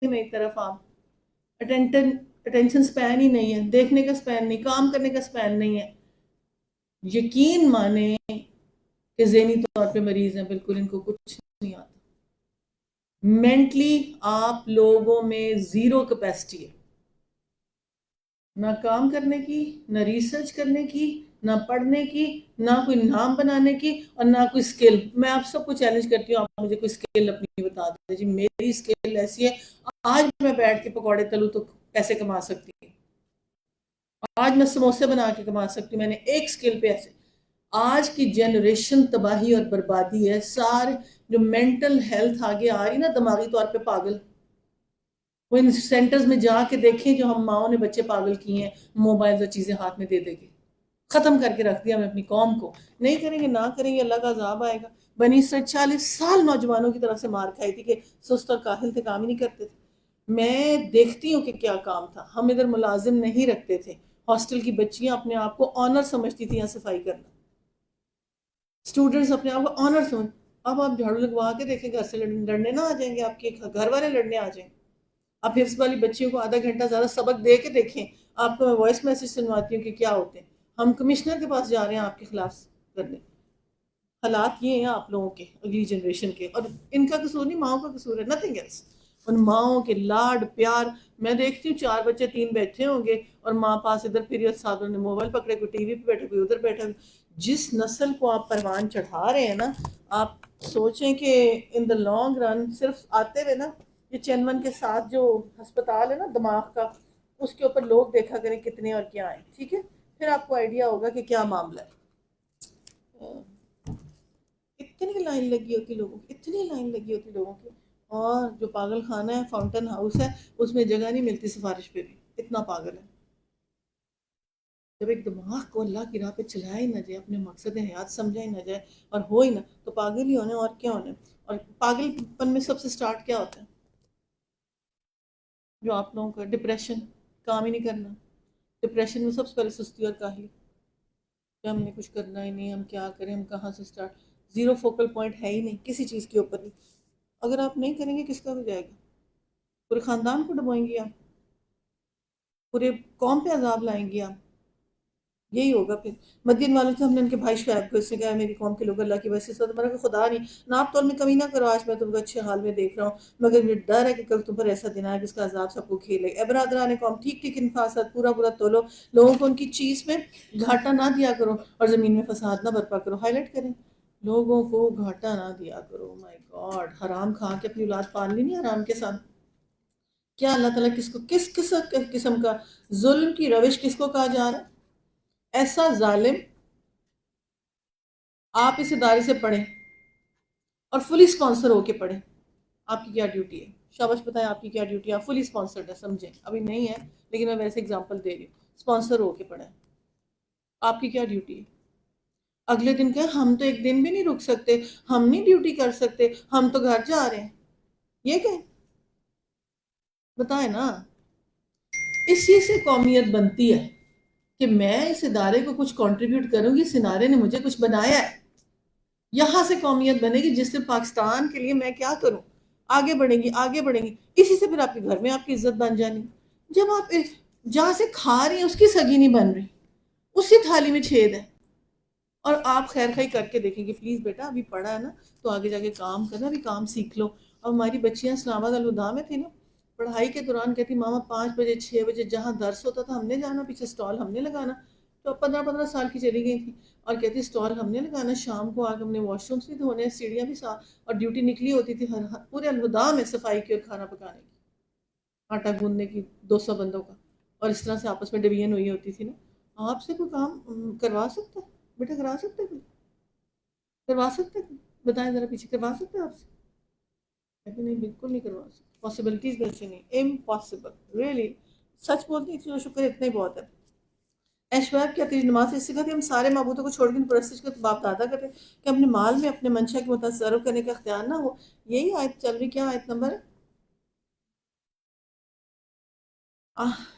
میری طرف آپ اٹینشن سپین ہی نہیں ہے، دیکھنے کا سپین نہیں، کام کرنے کا سپین نہیں ہے. یقین مانے کہ ذہنی طور پہ مریض ہیں، بالکل ان کو کچھ نہیں آتا. مینٹلی آپ لوگوں میں زیرو کیپیسٹی ہے، نہ کام کرنے کی، نہ ریسرچ کرنے کی، نہ پڑھنے کی، نہ کوئی نام بنانے کی، اور نہ کوئی سکل. میں آپ سب کو چیلنج کرتی ہوں، آپ مجھے کوئی سکل اپنی بتا دیں. جی میری سکل ایسی ہے، آج میں بیٹھ کے پکوڑے تلوں تو پیسے کما سکتی ہوں، آج میں سموسے بنا کے کما سکتی ہوں. میں نے ایک سکل پہ ایسے. آج کی جنریشن تباہی اور بربادی ہے. سارے جو مینٹل ہیلتھ آگے آ رہی نا، دماغی طور پہ پاگل، وہ ان سینٹرز میں جا کے دیکھیں جو ہم ماؤں نے بچے پاگل کیے ہیں، موبائل اور چیزیں ہاتھ میں دے دے کے ختم کر کے رکھ دیا ہم نے اپنی قوم کو. نہیں کریں گے، نہ کریں گے، اللہ کا عذاب آئے گا. بنی اسرائیل 40 سال نوجوانوں کی طرف سے مار کھائی تھی کہ سست اور کاہل تھے، کام ہی نہیں کرتے تھے. میں دیکھتی ہوں کہ کیا کام تھا. ہم ادھر ملازم نہیں رکھتے تھے. ہاسٹل کی بچیاں اپنے آپ کو آنر سمجھتی تھیں یہاں صفائی کرنا. اسٹوڈنٹس اپنے آپ کو آنر سمجھ. اب آپ جھاڑو لگوا کے دیکھیں، گھر سے لڑنے نہ آ جائیں گے، آپ کے گھر والے لڑنے آ جائیں گے. آپ حفظ والی بچیوں کو آدھا گھنٹہ زیادہ سبق دے کے دیکھیں. آپ کو میں وائس میسج سنواتی ہوں کہ کیا ہوتے ہیں. ہم کمشنر کے پاس جا رہے ہیں آپ کے خلاف کرنے. حالات یہ ہیں آپ لوگوں کے، اگلی جنریشن کے. اور ان کا قصور نہیں، ماؤں کا قصور ہے، نتھنگ ایلس. ان ماؤں کے لاڈ پیار. میں دیکھتی ہوں 4 بچے 3 بیٹھے ہوں گے اور ماں پاس ادھر پھر ساتھ نے موبائل پکڑے، کوئی ٹی وی پہ بیٹھے، کوئی ادھر بیٹھا. جس نسل کو آپ پروان چڑھا رہے ہیں نا، آپ سوچیں کہ ان دا لانگ رن صرف آتے ہوئے نا، یہ چینون کے ساتھ جو ہسپتال ہے نا دماغ کا، اس کے اوپر لوگ دیکھا کریں کتنے اور کیا ہیں. ٹھیک ہے، پھر آپ کو آئیڈیا ہوگا کہ کیا معاملہ ہے. اتنی لائن لگی ہوتی لوگوں کی، اتنی لائن لگی ہوتی لوگوں کی. اور جو پاگل خانہ ہے فاؤنٹن ہاؤس ہے، اس میں جگہ نہیں ملتی سفارش پہ بھی، اتنا پاگل ہے. جب ایک دماغ کو اللہ کی راہ پہ چلایا ہی نہ جائے، اپنے مقصد حیات سمجھا ہی نہ جائے اور ہو ہی نہ، تو پاگل ہی ہونے اور کیا ہونے. اور پاگل پن میں سب سے سٹارٹ کیا ہوتا ہے؟ جو آپ لوگوں کا ڈپریشن، کام ہی نہیں کرنا. ڈپریشن میں سب سے پہلے سستی اور کاہلی کہ ہم نے کچھ کرنا ہی نہیں، ہم کیا کریں، ہم کہاں سے سٹارٹ. زیرو فوکل پوائنٹ ہے ہی نہیں کسی چیز کے اوپر بھی. اگر آپ نہیں کریں گے کس کا ہو جائے گا؟ پورے خاندان کو ڈبوئیں گی آپ، پورے قوم پہ عذاب لائیں گی آپ. یہی ہوگا پھر. مدین والوں سے ہم نے ان کے بھائی شعیب کو، اس نے کہا میری قوم کے لوگ اللہ کی وجہ سے تمہارا خدا نہیں، ناپ تول میں کمی نہ کرو. آج میں تم کو اچھے حال میں دیکھ رہا ہوں، مگر مجھے ڈر ہے کہ کل تم پر ایسا دن آئے جس کا عذاب سب کو کھیلے. اے برادران قوم، ٹھیک ٹھیک انفاست پورا پورا تولو. لوگوں کو ان کی چیز میں گھاٹا نہ دیا کرو اور زمین میں فساد نہ برپا کرو. ہائی لائٹ کریں، لوگوں کو گھاٹا نہ دیا کرو. مائی گاڈ، حرام کھا کے اپنی اولاد پال لی نہیں حرام کے ساتھ. کیا اللہ تعالیٰ کس کو کس قسم کا ظلم کی روش کس کو کہا جا رہا ہے؟ ایسا ظالم. آپ اس ادارے سے پڑھیں اور فلی سپانسر ہو کے پڑھیں. آپ کی کیا ڈیوٹی ہے؟ شاباش بتائیں آپ کی کیا ڈیوٹی ہے. آپ فلی سپانسرڈ ہے، سمجھیں ابھی نہیں ہے لیکن میں ویسے اگزامپل دے رہی ہوں. سپانسر ہو کے پڑھیں. آپ کی کیا ڈیوٹی ہے؟ اگلے دن کہ ہم تو ایک دن بھی نہیں رک سکتے، ہم نہیں ڈیوٹی کر سکتے، ہم تو گھر جا رہے ہیں. یہ کہ بتائیں نا. اسی سے قومیت بنتی ہے کہ میں اس ادارے کو کچھ کنٹریبیوٹ کروں گی، اس ادارے نے مجھے کچھ بنایا ہے. یہاں سے قومیت بنے گی جس سے پاکستان کے لیے میں کیا کروں. آگے بڑھیں گی، آگے بڑھیں گی. اسی سے پھر آپ کے گھر میں آپ کی عزت بن جانی. جب آپ جہاں سے کھا رہی ہیں اس کی سگی نہیں بن رہی، اسی تھالی میں چھید ہے. اور آپ خیر خائی کر کے دیکھیں گے. پلیز بیٹا ابھی پڑھا ہے نا تو آگے جا کے کام کرنا، ابھی کام سیکھ لو. اور ہماری بچیاں اسلام آباد الہدا میں تھی نا، پڑھائی کے دوران کہتی ماما 5 بجے 6 بجے جہاں درس ہوتا تھا ہم نے جانا، پیچھے سٹال ہم نے لگانا. تو 15 سال کی چلی گئی تھی اور کہتی سٹال ہم نے لگانا. شام کو آگ ہم نے واش رومس بھی دھونے، سیڑھیاں بھی صاف. اور ڈیوٹی نکلی ہوتی تھی پورے الہدا میں صفائی کی اور کھانا پکانے کی، آٹا گوندنے کی 200 بندوں کا. اور اس طرح سے آپس میں ڈویژن ہوئی ہوتی تھی نا. آپ سے کوئی کام کروا سکتا ہے بیٹا؟ کروا سکتے کوئی؟ کروا سکتے کوئی؟ بتائیں ذرا پیچھے، کروا سکتے آپ سے؟ کہتے نہیں، بالکل نہیں کروا سکتے. پاسبلٹیز ویسے نہیں، امپاسبل ریئلی. سچ بولتی ہوں، شکر اتنا ہی بہت ہے. ایشوائب کیا تیری نماز سے سکھا کہ ہم سارے معبودوں کو چھوڑ کے پرستش کے باپ دادا کرتے کہ اپنے مال میں اپنے منشا کے متصرف کرنے کا اختیار نہ ہو. یہی آیت چل رہی. کیا آیت نمبر ہے؟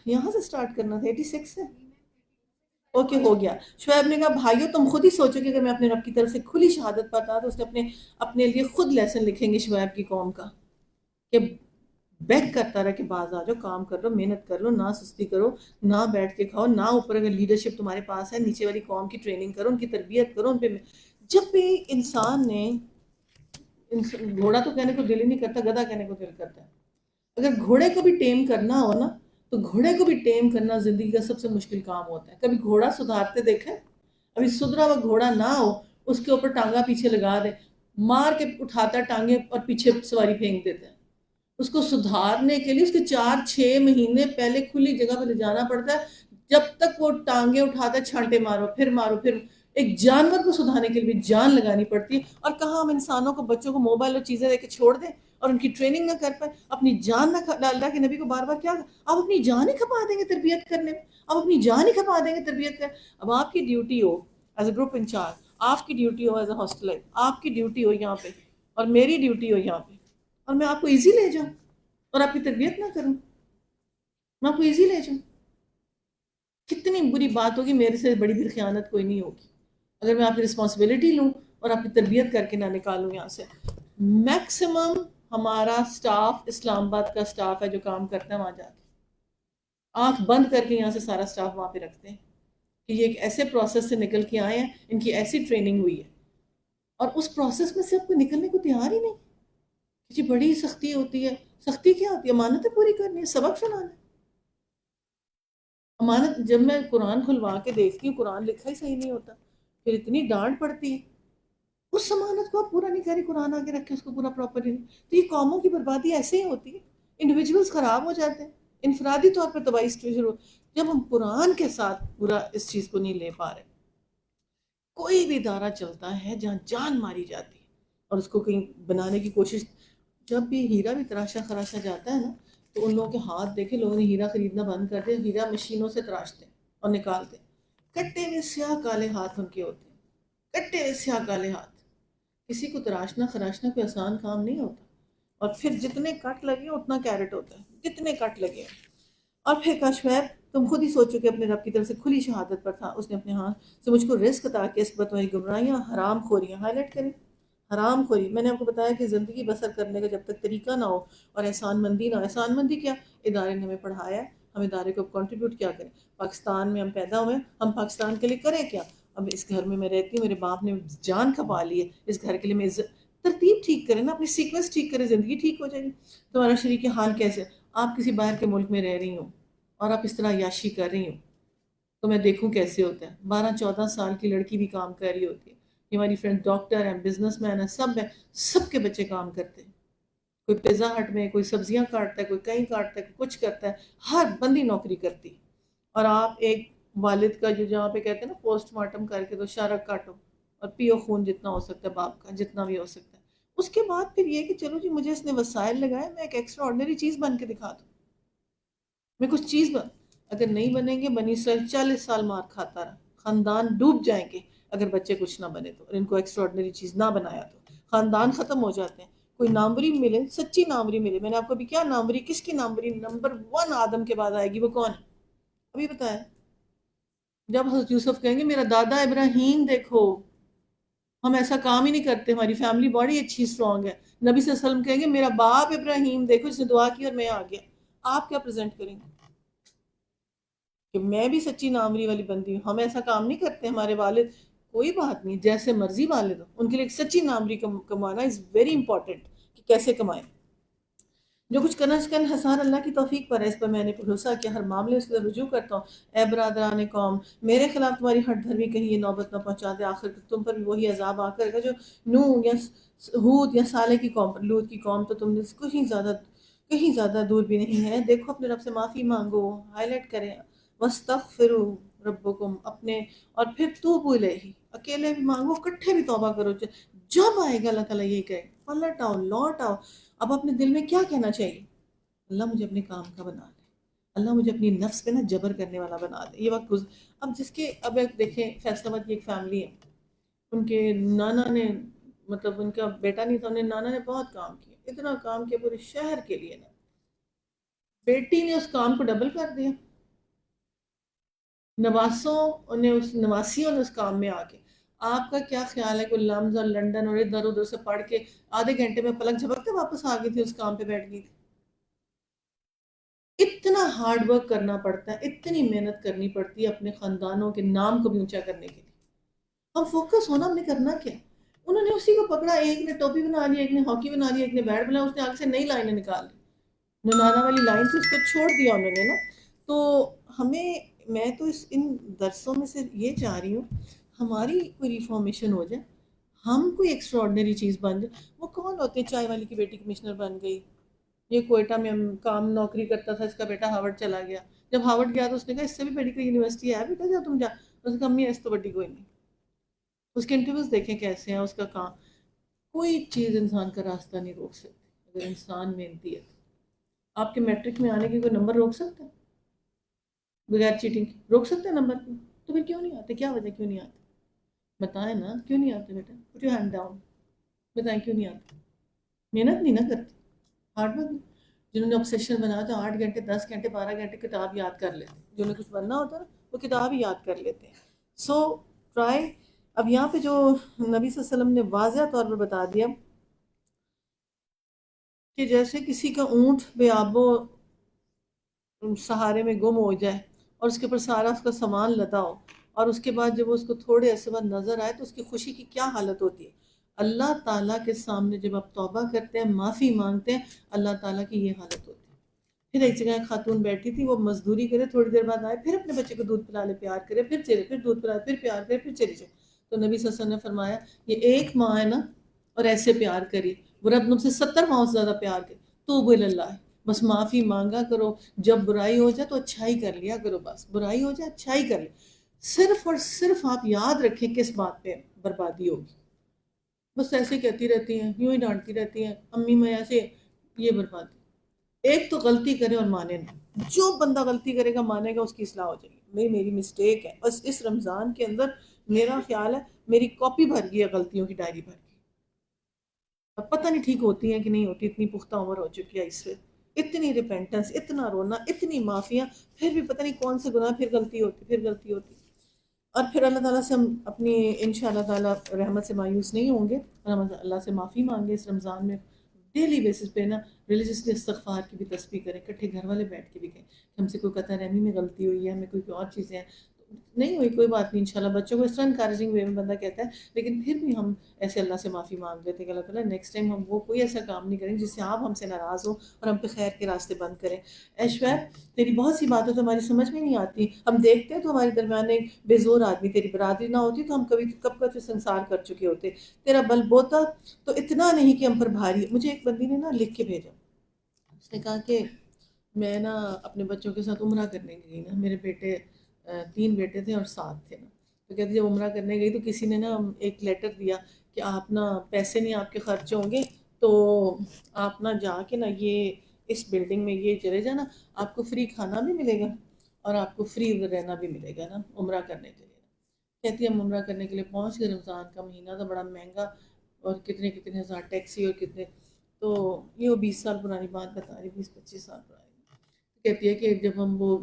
یہاں سے سٹارٹ کرنا تھا، 86 سے. اوکے ہو گیا. شعیب نے کہا بھائیو تم خود ہی سوچو کہ اگر میں اپنے رب کی طرف سے کھلی شہادت پاتا تو اس نے اپنے لیے خود لیسن لکھیں گے شعیب کی قوم کا کہ بیک کرتا رہا کہ باز آ جاؤ، کام کر لو، محنت کر لو، نہ سستی کرو، نہ بیٹھ کے کھاؤ، نہ اوپر اگر لیڈرشپ تمہارے پاس ہے نیچے والی قوم کی ٹریننگ کرو، ان کی تربیت کرو، ان پہ جب بھی انسان نے گھوڑا تو کہنے کو دل ہی نہیں کرتا، گدھا کہنے کو دل کرتا ہے. اگر گھوڑے کو بھی ٹیم کرنا ہو نا تو گھوڑے کو بھی ٹیم کرنا زندگی کا سب سے مشکل کام ہوتا ہے. کبھی گھوڑا سدھارتے دیکھیں؟ ابھی سدھرا ہوا گھوڑا نہ ہو، اس کے اوپر ٹانگا پیچھے لگا دے، مار کے اٹھاتا ہے ٹانگیں اور پیچھے سواری پھینک دیتے ہیں. اس کو سدھارنے کے لیے اس کے 4-6 مہینے پہلے کھلی جگہ پہ لے جانا پڑتا ہے، جب تک وہ ٹانگیں اٹھاتا ہے، چھانٹے مارو پھر ایک جانور کو سدھارنے کے لیے جان لگانی پڑتی ہے. اور کہاں ہم انسانوں کو، بچوں کو موبائل اور چیزیں دے کے چھوڑ دیں اور ان کی ٹریننگ نہ کر پائے، اپنی جان نہ اللہ کے نبی کو بار بار کیا آپ اپنی جان ہی کھپا دیں گے تربیت کرنے میں، آپ اپنی جان ہی کھپا دیں گے تربیت کرنے. اب آپ کی ڈیوٹی ہو ایز اے گروپ انچارج، آپ کی ڈیوٹی ہو ایز اے ہاسٹل، آپ کی ڈیوٹی ہو یہاں پہ اور میری ڈیوٹی ہو یہاں پہ، اور میں آپ کو ایزی لے جاؤں اور آپ کی تربیت نہ کروں، میں آپ کو ایزی لے جاؤں، کتنی بری بات ہوگی. میرے سے بڑی بھی خیانت کوئی نہیں ہوگی اگر میں آپ کی رسپانسبلٹی لوں اور آپ کی تربیت کر کے نہ نکالوں یہاں سے. میکسیمم ہمارا سٹاف اسلام آباد کا سٹاف ہے جو کام کرتا ہے وہاں جا کے آنکھ بند کر کے یہاں سے سارا سٹاف وہاں پہ رکھتے ہیں کہ یہ ایک ایسے پروسیس سے نکل کے آئے ہیں، ان کی ایسی ٹریننگ ہوئی ہے، اور اس پروسیس میں سے آپ کو نکلنے کو تیار ہی نہیں. جی بڑی سختی ہوتی ہے. سختی کیا ہوتی ہے؟ امانتیں پوری کرنی ہے، سبق سنانا ہے. امانت جب میں قرآن کھلوا کے دیکھتی ہوں قرآن لکھا ہی صحیح نہیں ہوتا، پھر اتنی ڈانٹ پڑتی ہے. اس امانت کو آپ پورا نہیں کری، قرآن آگے رکھے اس کو پورا پراپرلی، تو یہ قوموں کی بربادی ایسے ہی ہوتی ہے. انڈیویجولز خراب ہو جاتے ہیں، انفرادی طور پہ تباہی شروع جب ہم قرآن کے ساتھ پورا اس چیز کو نہیں لے پا رہے. کوئی بھی ادارہ چلتا ہے جہاں جان ماری جاتی ہے اور اس کو کہیں بنانے کی کوشش، جب بھی ہیرا بھی تراشا خراشا جاتا ہے نا تو ان لوگوں کے ہاتھ دیکھے، لوگوں نے ہیرا خریدنا بند کر دیا، ہیرا مشینوں سے تراشتے ہیں اور نکالتے ہیں. کٹے ہوئے سیاہ کالے ہاتھ ان کے ہوتے ہیں، کٹے ہوئے سیاہ کالے ہاتھ. کسی کو تراشنا خراشنا کوئی آسان کام نہیں ہوتا. اور پھر جتنے کٹ لگے اتنا کیرٹ ہوتا ہے، جتنے کٹ لگے. اور پھر کشمیر تم خود ہی سوچو کہ اپنے رب کی طرف سے کھلی شہادت پر تھا، اس نے اپنے ہاتھ سے مجھ کو رزق عطا کیا، اس پر تمہاری گمراہیاں حرام خوریاں ہائی لائٹ کریں. حرام خوری، میں نے آپ کو بتایا کہ زندگی بسر کرنے کا جب تک طریقہ نہ ہو اور احسان مندی نہ ہو. احسان مندی کیا؟ ادارے نے ہمیں پڑھایا ہے، ہم ادارے کو کنٹریبیوٹ کیا کریں. پاکستان میں ہم پیدا ہوئے، ہم پاکستان کے لیے کریں کیا. اب اس گھر میں رہتی ہوں، میرے باپ نے جان کھپا لی ہے، اس گھر کے لیے میں ترتیب ٹھیک کریں نا، اپنی سیکوینس ٹھیک کریں، زندگی ٹھیک ہو جائے گی. تمہارا شریک حال کیسے؟ آپ کسی باہر کے ملک میں رہ رہی ہوں اور آپ اس طرح عیاشی کر رہی ہوں تو میں دیکھوں کیسے ہوتا ہے. 12-14 سال کی لڑکی بھی کام کر رہی ہوتی ہے. یہ ہماری فرینڈ ڈاکٹر ہیں، بزنس مین ہیں، سب ہیں، سب کے بچے کام کرتے ہیں. کوئی پیزا ہٹ میں، کوئی سبزیاں کاٹتا ہے، کوئی کہیں کاٹتا ہے، کوئی کچھ کرتا ہے. ہر بندی نوکری کرتی ہے. اور آپ ایک والد کا جو جہاں پہ کہتے ہیں نا پوسٹ مارٹم کر کے تو شارک کاٹو اور پیو خون جتنا ہو سکتا ہے باپ کا، جتنا بھی ہو سکتا ہے. اس کے بعد پھر یہ کہ چلو جی مجھے اس نے وسائل لگائے، میں ایک ایکسٹرا آرڈنری چیز بن کے دکھا دوں. میں کچھ چیز اگر نہیں بنیں گے، بنی اسرائیل 40 سال مار کھاتا رہا، خاندان ڈوب جائیں گے اگر بچے کچھ نہ بنے تو، اور ان کو ایکسٹرا آرڈنری چیز نہ بنایا تو خاندان ختم ہو جاتے ہیں. کوئی ناموری ملے، سچی ناموری ملے. میں نے آپ کو ابھی کیا ناموری، کس کی ناموری نمبر 1 آدم کے بعد آئے گی، وہ کون ہے ابھی بتایا؟ جب حضرت یوسف کہیں گے میرا دادا ابراہیم دیکھو، ہم ایسا کام ہی نہیں کرتے، ہماری فیملی بڑی اچھی اسٹرانگ ہے. نبی صلی اللہ علیہ وسلم کہیں گے میرا باپ ابراہیم دیکھو جس نے دعا کی اور میں آ گیا. آپ کیا پریزنٹ کریں گے؟ کہ میں بھی سچی نامری والی بندی ہوں، ہم ایسا کام نہیں کرتے. ہمارے والد کوئی بات نہیں، جیسے مرضی والد ہو، ان کے لیے ایک سچی نامری کمانا از ویری امپورٹنٹ کہ کیسے کمائیں. جو کچھ کرنا چاہے حسان اللہ کی توفیق پر ہے، اس پر میں نے بھروسہ کیا، ہر معاملے اس طرح رجوع کرتا ہوں. اے برادران قوم، میرے خلاف تمہاری ہٹ دھرمی کہیں یہ نوبت نہ پہنچا دے، آخر تم پر بھی وہی عذاب آ کر گا جو نوح یا ہود یا صالح کی قوم پر. لوط کی قوم تو تم نے کہیں زیادہ دور بھی نہیں ہے. دیکھو اپنے رب سے معافی مانگو، ہائی لائٹ کریں، وَاسْتَغْفِرُوا رَبَّكُمْ، اپنے اور پھر توبوا الیہ، اکیلے بھی مانگو، کٹھے بھی توبہ کرو. جب آئے گا اللہ تعالیٰ یہ کہے پلٹ آؤ، لوٹ آؤ. اب اپنے دل میں کیا کہنا چاہیے؟ اللہ مجھے اپنے کام کا بنا دے، اللہ مجھے اپنی نفس پہ نا جبر کرنے والا بنا دے. یہ وقت اب جس کے اب ایک دیکھیں فیصلہ آباد کی ایک فیملی ہے، ان کے نانا نے مطلب ان کا بیٹا نہیں تھا، انہیں نانا نے بہت کام کیا، اتنا کام کیا پورے شہر کے لیے نا. بیٹی نے اس کام کو ڈبل کر دیا. نواسیوں نے اس کام میں آ کے، آپ کا کیا خیال ہے کوئی لمز اور لنڈن اور ادھر ادھر سے پڑھ کے آدھے گھنٹے میں پلک جھپکتے واپس آ گئی تھی، اس کام پہ بیٹھ گئی تھی؟ ہارڈ ورک کرنا پڑتا ہے، اتنی محنت کرنی پڑتی ہے اپنے خاندانوں کے نام کو بھی اونچا کرنے کے لیے. ہم فوکس ہونا، ہم نے کرنا کیا. انہوں نے اسی کو پکڑا، ایک نے ٹوپی بنا لی، ایک نے ہاکی بنا لی، ایک نے بیٹ بنا، اس نے آگے سے نئی لائنیں نکال لی، ننانا والی لائن سے اس کو چھوڑ دیا انہوں نے نا. تو ہمیں، میں تو ان درسوں میں سے یہ چاہ رہی ہوں ہماری کوئی ریفارمیشن ہو جائے، ہم کوئی ایکسٹرا آرڈنری چیز بن جائے. وہ کون ہوتے ہیں، چائے والی کی بیٹی کمشنر بن گئی، یہ کوئٹہ میں کام نوکری کرتا تھا، اس کا بیٹا ہارورڈ چلا گیا. جب ہارورڈ گیا تو اس نے کہا اس سے بھی بڑی کوئی یونیورسٹی ہے بیٹا جا تم جا. اس نے کہا امی اس تو بڑی کوئی نہیں. اس کے انٹرویوز دیکھیں کیسے ہیں، اس کا کام. کوئی چیز انسان کا راستہ نہیں روک سکتی اگر انسان محنتی ہے. آپ کے میٹرک میں آنے کے کوئی نمبر روک سکتا ہے بغیر چیٹنگ کی؟ روک سکتے ہیں نمبر کو؟ تو پھر کیوں نہیں آتے؟ کیا وجہ کیوں نہیں آتے؟ بتائیں نا کیوں نہیں آتے بیٹا. Put your hand down. بتائیں کیوں نہیں آتے؟ محنت نہیں نہ کرتے، ہارڈ ورک. جنہوں نے obsession بنا تھا 8 گھنٹے 10 گھنٹے 12 گھنٹے کتاب یاد کر لیتے ہیں، جنہیں کچھ بننا ہوتا ہے وہ کتاب ہی یاد کر لیتے ہیں. So try. اب یہاں پہ جو نبی صلی اللہ علیہ وسلم نے واضح طور پر بتا دیا کہ جیسے کسی کا اونٹ بے آب و سہارے میں گم ہو جائے اور اس کے اوپر سارا اس کا سامان لدا ہو، اور اس کے بعد جب اس کو تھوڑے عرصے بعد نظر آئے تو اس کی خوشی کی کیا حالت ہوتی ہے. اللہ تعالیٰ کے سامنے جب آپ توبہ کرتے ہیں، معافی مانگتے ہیں، اللہ تعالیٰ کی یہ حالت ہوتی ہے. پھر ایک جگہ ایک خاتون بیٹھی تھی، وہ مزدوری کرے، تھوڑی دیر بعد آئے، پھر اپنے بچے کو دودھ پلا لے، پیار کرے، پھر چلے، پھر دودھ پلا، پھر پیار کرے، پھر چلی جائے. تو نبی صلی اللہ علیہ وسلم نے فرمایا یہ ایک ماں ہے نا، اور ایسے پیار کری، وہ رب مجھ سے 70 ماؤں سے زیادہ پیار کرے. توبوا اللہ، بس معافی مانگا کرو. جب برائی ہو جائے تو اچھائی کر لیا کرو، بس برائی ہو جائے اچھائی کر لے. صرف اور صرف آپ یاد رکھیں کس بات پہ بربادی ہوگی. بس ایسے کہتی رہتی ہیں، یوں ہی ڈانٹتی رہتی ہیں امی میں ایسے، یہ بربادی. ایک تو غلطی کرے اور مانے نہ. جو بندہ غلطی کرے گا مانے گا، اس کی اصلاح ہو جائے گی. میری مسٹیک ہے، بس اس رمضان کے اندر میرا خیال ہے میری کاپی بھر گئی ہے غلطیوں کی، ڈائری بھر گئی. اب پتہ نہیں ٹھیک ہوتی ہیں کہ نہیں ہوتی، اتنی پختہ عمر ہو چکی ہے اس پہ. اتنی ریپینٹنس، اتنا رونا، اتنی معافیاں، پھر بھی پتہ نہیں کون سے گناہ، پھر غلطی ہوتی، پھر غلطی ہوتی. اور پھر اللہ تعالیٰ سے ہم اپنی انشاءاللہ تعالیٰ رحمت سے مایوس نہیں ہوں گے، اور ہم اللہ سے معافی مانگے اس رمضان میں. ڈیلی بیسس پہ نا ریلیجسلی استغفار کی بھی تسبیح کریں، اکٹھے گھر والے بیٹھ کے بھی کہیں کہ ہم سے کوئی قطع رحمی میں غلطی ہوئی ہے، ہمیں کوئی اور چیزیں ہیں نہیں ہوئی، کوئی بات نہیں انشاءاللہ. بچوں کو اس طرح انکریجنگ وے میں بندہ کہتا ہے، لیکن پھر بھی ہم ایسے اللہ سے معافی مانگ لیتے ہیں کہ اللہ تعالیٰ نیکسٹ ٹائم ہم وہ کوئی ایسا کام نہیں کریں جس سے آپ ہم سے ناراض ہوں اور ہم پہ خیر کے راستے بند کریں. ایشور تیری بہت سی باتیں تو ہماری سمجھ میں نہیں آتی، ہم دیکھتے ہیں تو ہمارے درمیان ایک بے زور آدمی، تیری برادری نہ ہوتی تو ہم کب کا سنسار کر چکے ہوتے. تیرا بل بوتا تو اتنا نہیں کہ ہم پر بھاری. مجھے ایک بندی نے نا لکھ کے بھیجا، اس نے کہا کہ میں نا اپنے بچوں کے ساتھ عمرہ کرنے گئی نا، میرے بیٹے 3 بیٹے تھے اور 7 تھے نا. تو کہتی جب عمرہ کرنے گئی تو کسی نے نا ایک لیٹر دیا کہ آپ نا پیسے نہیں آپ کے خرچ ہوں گے تو آپ نا جا کے نا یہ اس بلڈنگ میں یہ چلے جانا، آپ کو فری کھانا بھی ملے گا اور آپ کو فری رہنا بھی ملے گا نا عمرہ کرنے کے لیے. کہتی ہے ہم عمرہ کرنے کے لیے پہنچ گئے، رمضان کا مہینہ تھا، بڑا مہنگا، اور کتنے کتنے ہزار ٹیکسی اور کتنے. تو یہ وہ 20 سال پرانی بات بتا رہی، 20-25 سال پرانی. کہتی ہے کہ جب ہم وہ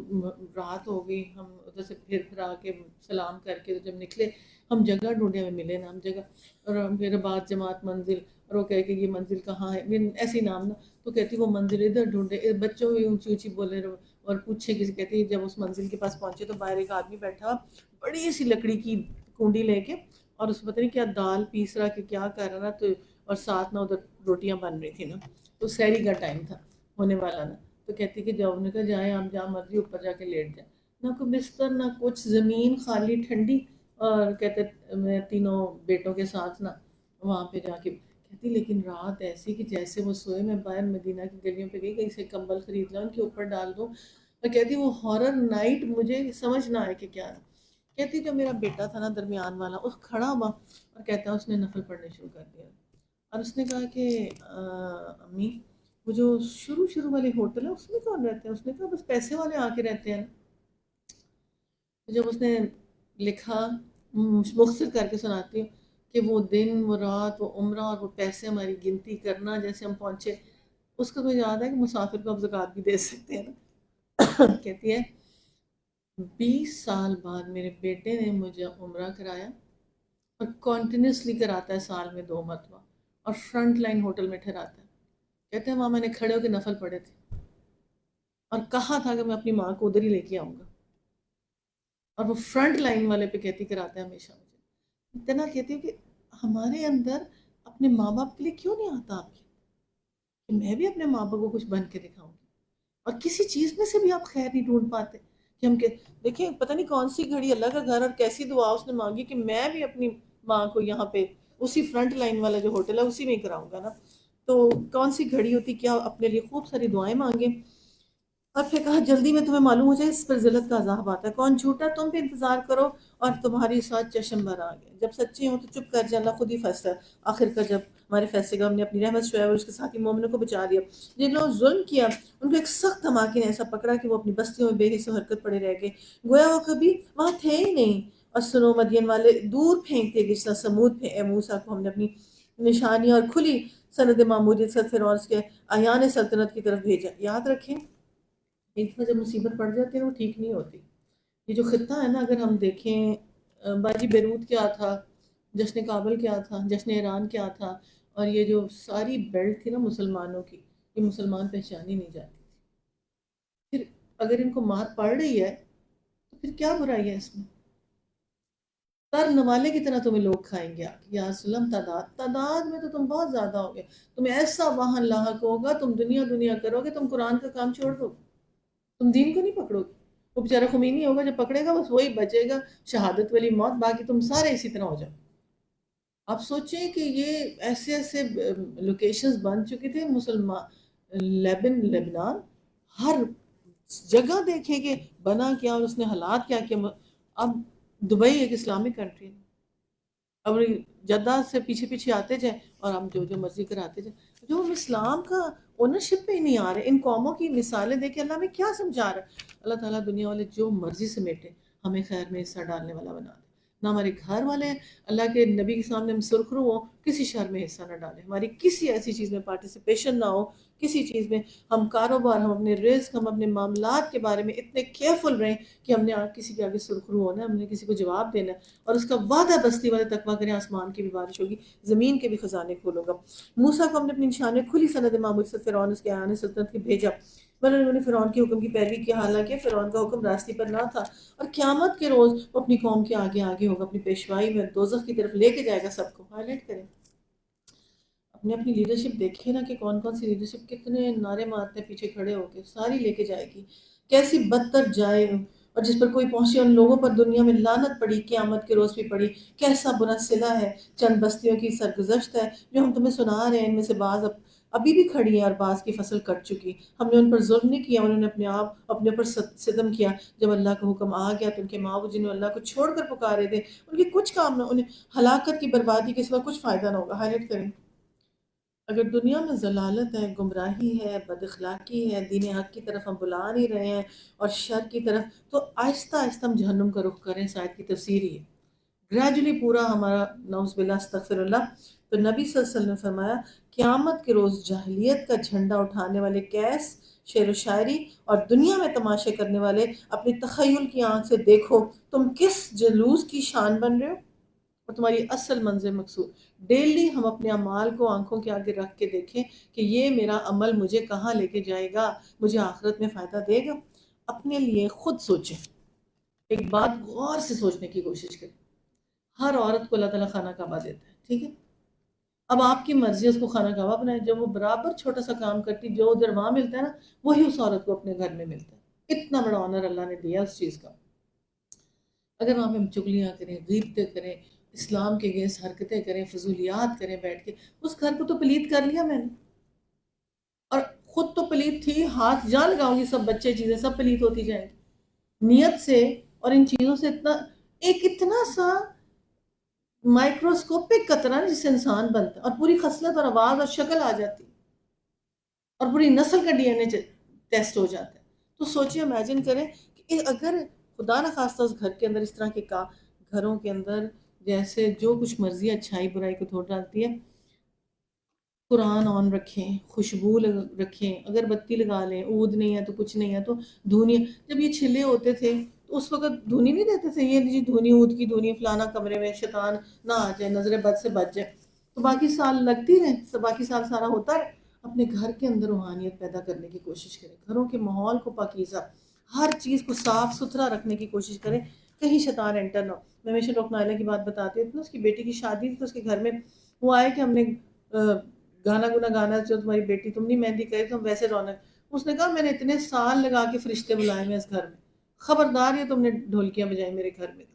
رات ہو گئی، ہم ادھر سے پھر آ کے سلام کر کے جب نکلے، ہم جگہ ڈھونڈے، ہمیں ملے نا ہم جگہ. اور پھر بعد جماعت منزل، اور وہ کہے کہ یہ منزل کہاں ہے، ایسی نام نا. تو کہتی وہ منزل ادھر ڈھونڈے، بچوں بھی اونچی اونچی بولے اور پوچھے کسی. کہتی جب اس منزل کے پاس پہنچے تو باہر ایک آدمی بیٹھا، بڑی سی لکڑی کی کنڈی لے کے، اور اس پتہ نہیں کیا دال پیس رہا کہ کیا کر رہا نا. تو اور ساتھ نہ ادھر روٹیاں بن رہی تھی نا، تو سحری کا ٹائم تھا ہونے والا نا. تو کہتی کہ جب نے کہا جائیں ہم جہاں مرضی اوپر جا کے لیٹ جائیں، نہ کوئی بستر نہ کچھ، زمین خالی ٹھنڈی. اور کہتے میں 3 بیٹوں کے ساتھ نا وہاں پہ جا کے. کہتی لیکن رات ایسی کہ جیسے وہ سوئے، میں باہر مدینہ کی گلیوں پہ گئی، کہیں سے کمبل خرید لاؤں ان کے اوپر ڈال دوں. اور کہتی وہ ہارر نائٹ مجھے سمجھ نہ آئے کہ کیا ہے. کہتی جو میرا بیٹا تھا نا درمیان والا، اس کھڑا ہوا اور کہتا اس نے نفل پڑھنے شروع کر دیا. اور اس نے کہا کہ امی وہ جو شروع والے ہوٹل ہے اس میں کون رہتے ہیں؟ اس نے کہا بس پیسے والے آ کے رہتے ہیں. جب اس نے لکھا، مختصر کر کے سناتی ہوں کہ وہ دن، وہ رات، وہ عمرہ اور وہ پیسے ہماری گنتی کرنا جیسے ہم پہنچے. اس کا تو یاد ہے کہ مسافر کو اب زکوٰۃ بھی دے سکتے ہیں نا. کہتی ہے 20 سال بعد میرے بیٹے نے مجھے عمرہ کرایا، اور کنٹینیوسلی کراتا ہے سال میں 2 مرتبہ، اور فرنٹ لائن ہوٹل میں ٹھہراتا ہے. کہتے ہیں وہاں میں نے کھڑے ہو کے نفل پڑھے تھے. اور کہا تھا کہ میں اپنی ماں کو ادھر ہی لے کے آؤں گا، اور وہ فرنٹ لائن والے پہ کہتی کراتے ہیں ہمیشہ مجھے، اتنا کہتی ہوں کہ ہمارے اندر اپنے ماں باپ کے لیے کیوں نہیں آتا آپ کے، کہ میں بھی اپنے ماں باپ کو کچھ بن کے دکھاؤں گی، اور کسی چیز میں سے بھی آپ خیر نہیں ڈھونڈ پاتے کہ ہم دیکھیں پتہ نہیں کون سی گھڑی اللہ کا گھر اور کیسی دعا اس نے مانگی کہ میں بھی اپنی ماں کو یہاں پہ اسی فرنٹ لائن والا جو ہوٹل ہے اسی میں ہی کراؤں گا نا، تو کون سی گھڑی ہوتی کیا اپنے لیے خوب ساری دعائیں مانگیں، اور پھر کہا جلدی میں تمہیں معلوم ہو جائے اس پر ذلت کا عذاب آتا ہے، کون جھوٹا تم بھی انتظار کرو اور تمہاری ساتھ چشم بھر آ گئے، جب سچے ہوں تو چپ کر جانا، خود ہی فیصلہ آخر کر جب ہمارے فیصلے کا ہم نے اپنی رحمت شعیب اور اس کے ساتھی مومنوں کو بچا دیا، جن لوگوں نے ظلم کیا ان کو ایک سخت دھماکے نے ایسا پکڑا کہ وہ اپنی بستیوں میں بے حس و حرکت پڑے رہ گئے، گویا وہ کبھی وہاں تھے ہی نہیں، اور سنو مدین والے دور پھینکتے جس طرح سمود اے موسیٰ کو ہم نے اپنی نشانی اور کھلی سند معمولیت سے فرعون کے ایان سلطنت کی طرف بھیجا۔ یاد رکھیں ایک دفعہ جب مصیبت پڑ جاتی ہے وہ ٹھیک نہیں ہوتی، یہ جو خطہ ہے نا اگر ہم دیکھیں باجی بیروت کیا تھا، جشن کابل کیا تھا، جشن ایران کیا تھا، اور یہ جو ساری بیلٹ تھی نا مسلمانوں کی، یہ مسلمان پہچانی نہیں جاتی تھی، پھر اگر ان کو مار پڑ رہی ہے تو پھر کیا برائی ہے اس میں، تر نوالے کی طرح تمہیں لوگ کھائیں گے آگے، یا سلم تعداد میں تو تم بہت زیادہ ہوگے، تمہیں ایسا واہن لاحق ہوگا، تم دنیا دنیا کرو گے، تم قرآن کا کام چھوڑ دو گے، تم دین کو نہیں پکڑو گے، وہ بیچارہ خمینی ہوگا جو پکڑے گا بس وہی بچے گا شہادت والی موت، باقی تم سارے اسی طرح ہو جاؤ۔ آپ سوچیں کہ یہ ایسے ایسے لوکیشنز بن چکی تھے مسلمان، لبنان ہر جگہ دیکھیں کہ بنا کیا اور اس نے حالات کیا کیا، اب دبئی ایک اسلامک کنٹری ہے، اب جدہ سے پیچھے پیچھے آتے جائیں اور ہم جو جو مرضی کراتے جائیں، جو ہم اسلام کا اونرشپ پہ ہی نہیں آ رہے، ان قوموں کی مثالیں دیکھ کے اللہ ہمیں کیا سمجھا رہا ہے، اللہ تعالیٰ دنیا والے جو مرضی سمیٹے ہمیں خیر میں حصہ ڈالنے والا بنا دے، نہ ہمارے گھر والے اللہ کے نبی کے سامنے ہم سرخرو ہوں کسی شر میں حصہ نہ ڈالیں، ہماری کسی ایسی چیز میں پارٹیسپیشن نہ ہو، کسی چیز میں ہم کاروبار، ہم اپنے رزق، ہم اپنے معاملات کے بارے میں اتنے کیئرفل رہیں کہ ہم نے کسی کے آگے سرخرو ہونا ہے، ہم نے کسی کو جواب دینا ہے، اور اس کا وعدہ بستی والے تقویٰ کریں، آسمان کی بھی بارش ہوگی، زمین کے بھی خزانے کھولوں گا۔ موسیٰ کو ہم نے اپنی نشانیاں کھلی سند معمول سے فرعون اس کے ایان سلطنت کی بھیجا، مگر انہوں نے فرعون کے حکم کی پیروی کی، حالانکہ فرعون کا حکم راستے پر نہ تھا، اور قیامت کے روز وہ اپنی قوم کے آگے آگے ہوگا، اپنی پیشوائی میں دوزخ کی طرف لے کے جائے گا سب کو۔ ہائی لائٹ کریں اپنی لیڈرشپ، دیکھیں نا کہ کون کون سی لیڈرشپ کتنے نعرے مارتے پیچھے کھڑے ہو کے، ساری لے کے جائے گی، کیسی بدتر جائے، اور جس پر کوئی پہنچے ان لوگوں پر دنیا میں لعنت پڑی، قیامت کے روز بھی پڑی، کیسا برا صلہ ہے، چند بستیوں کی سرگزشت ہے جو ہم تمہیں سنا رہے ہیں، ان میں سے بعض ابھی بھی کھڑی ہیں اور بعض کی فصل کٹ چکی، ہم نے ان پر ظلم نہیں کیا، انہوں نے اپنے اوپر ستم کیا، جب اللہ کا حکم آ گیا تو ان کے ماں جنہوں اللہ کو چھوڑ کر پکارے تھے ان کے کچھ کام نہ، انہیں ہلاکت کی بربادی کے سوا کچھ فائدہ نہ ہوگا۔ ہائی لائٹ کریں اگر دنیا میں ضلالت ہے، گمراہی ہے، بد اخلاقی ہے، دین حق کی طرف ہم بلا نہیں رہے ہیں اور شر کی طرف، تو آہستہ آہستہ ہم جہنم کا رخ کریں، اس آیت کی تفسیر ہی ہے، گریجولی پورا ہمارا نعوذ باللہ استغفر اللہ۔ تو نبی صلی اللہ علیہ وسلم نے فرمایا قیامت کے روز جاہلیت کا جھنڈا اٹھانے والے کیس، شعر و شاعری اور دنیا میں تماشے کرنے والے اپنی تخیل کی آنکھ سے دیکھو تم کس جلوس کی شان بن رہے ہو اور تمہاری اصل منظر مقصود، ڈیلی ہم اپنے اعمال کو آنکھوں کے آگے رکھ کے دیکھیں کہ یہ میرا عمل مجھے کہاں لے کے جائے گا، مجھے آخرت میں فائدہ دے گا، اپنے لیے خود سوچیں، ایک بات غور سے سوچنے کی کوشش کریں، ہر عورت کو اللہ تعالیٰ خانہ کعبہ دیتا ہے، ٹھیک ہے، اب آپ کی مرضی ہے اس کو خانہ کعبہ بنائے، جب وہ برابر چھوٹا سا کام کرتی جو ادھر وہاں ملتا ہے نا وہی اس عورت کو اپنے گھر میں ملتا ہے، اتنا بڑا آنر اللہ نے دیا اس چیز کا، اگر وہاں پہ ہم چگلیاں کریں، غیبتیں کریں، اسلام کے اگینسٹ حرکتیں کریں، فضولیات کریں بیٹھ کے، اس گھر کو تو پلید کر لیا میں نے، اور خود تو پلید تھی، ہاتھ جان لگاؤں گی سب بچے چیزیں سب پلید ہوتی جائیں گی نیت سے، اور ان چیزوں سے اتنا سا مائکروسکوپک قطرہ جس سے انسان بنتا ہے اور پوری خصلت اور آواز اور شکل آ جاتی اور پوری نسل کا ڈی این اے ٹیسٹ ہو جاتا ہے، تو سوچیں امیجن کریں کہ اگر خدا نخواستہ اس گھر کے اندر اس طرح کے گھروں کے اندر جیسے جو کچھ مرضی اچھائی برائی کو دھو ڈالتی ہے، قرآن آن رکھیں، خوشبو رکھیں، اگر بتی لگا لیں، عود نہیں ہے تو کچھ نہیں ہے تو دھونی، جب یہ چھلے ہوتے تھے تو اس وقت دھونی نہیں دیتے تھے، یہ جی دھونی عود کی دھونی فلانا کمرے میں شیطان نہ آ جائے، نظر بد سے بچ جائے، تو باقی سال لگتی رہے، باقی سال سارا ہوتا رہے، اپنے گھر کے اندر روحانیت پیدا کرنے کی کوشش کریں، گھروں کے ماحول کو پاکیزہ، ہر چیز کو صاف ستھرا رکھنے کی کوشش کریں، کہیں شیطان انٹر نہ ہو۔ میں ہمیشہ ڈاکٹر نائلہ کی بات بتاتی ہوں، اس کی بیٹی کی شادی تھی تو اس کے گھر میں وہ آئے کہ ہم نے گانا گنا گانا، جو تمہاری بیٹی تم نہیں مہندی کری تو ہم ویسے رونق۔ اس نے کہا میں نے اتنے سال لگا کے فرشتے بلائے ہیں اس گھر میں، خبردار یہ تم نے ڈھولکیاں بجائی میرے گھر میں،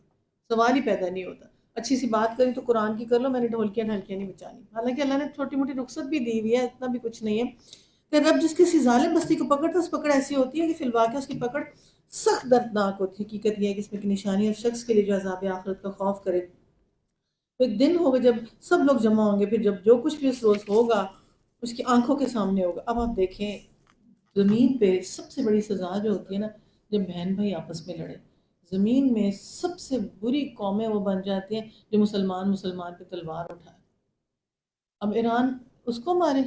تو سوال ہی پیدا نہیں ہوتا۔ اچھی سی بات کری تو قرآن کی کر لو، میں نے ڈھولکیاں ڈھلکیاں نہیں بچانی۔ حالانکہ اللہ نے چھوٹی موٹی رخصت بھی دی ہوئی ہے، اتنا بھی کچھ نہیں ہے کہ رب جس کسی ظالم بستی کو پکڑتا ہے، اس پکڑ ایسی ہوتی ہے کہ فی الواقع اس کی پکڑ سخت دردناک ہوتی ہے۔ حقیقت یہ ہے کہ اس میں کی نشانی اور شخص کے لیے جو عذاب آخرت کا خوف کرے۔ ایک دن ہوگا جب سب لوگ جمع ہوں گے، پھر جب جو کچھ بھی اس روز ہوگا اس کی آنکھوں کے سامنے ہوگا۔ اب آپ دیکھیں زمین پہ سب سے بڑی سزا جو ہوتی ہے نا، جب بہن بھائی آپس میں لڑے، زمین میں سب سے بری قومیں وہ بن جاتی ہیں جو مسلمان پہ تلوار اٹھائے۔ اب ایران اس کو مارے،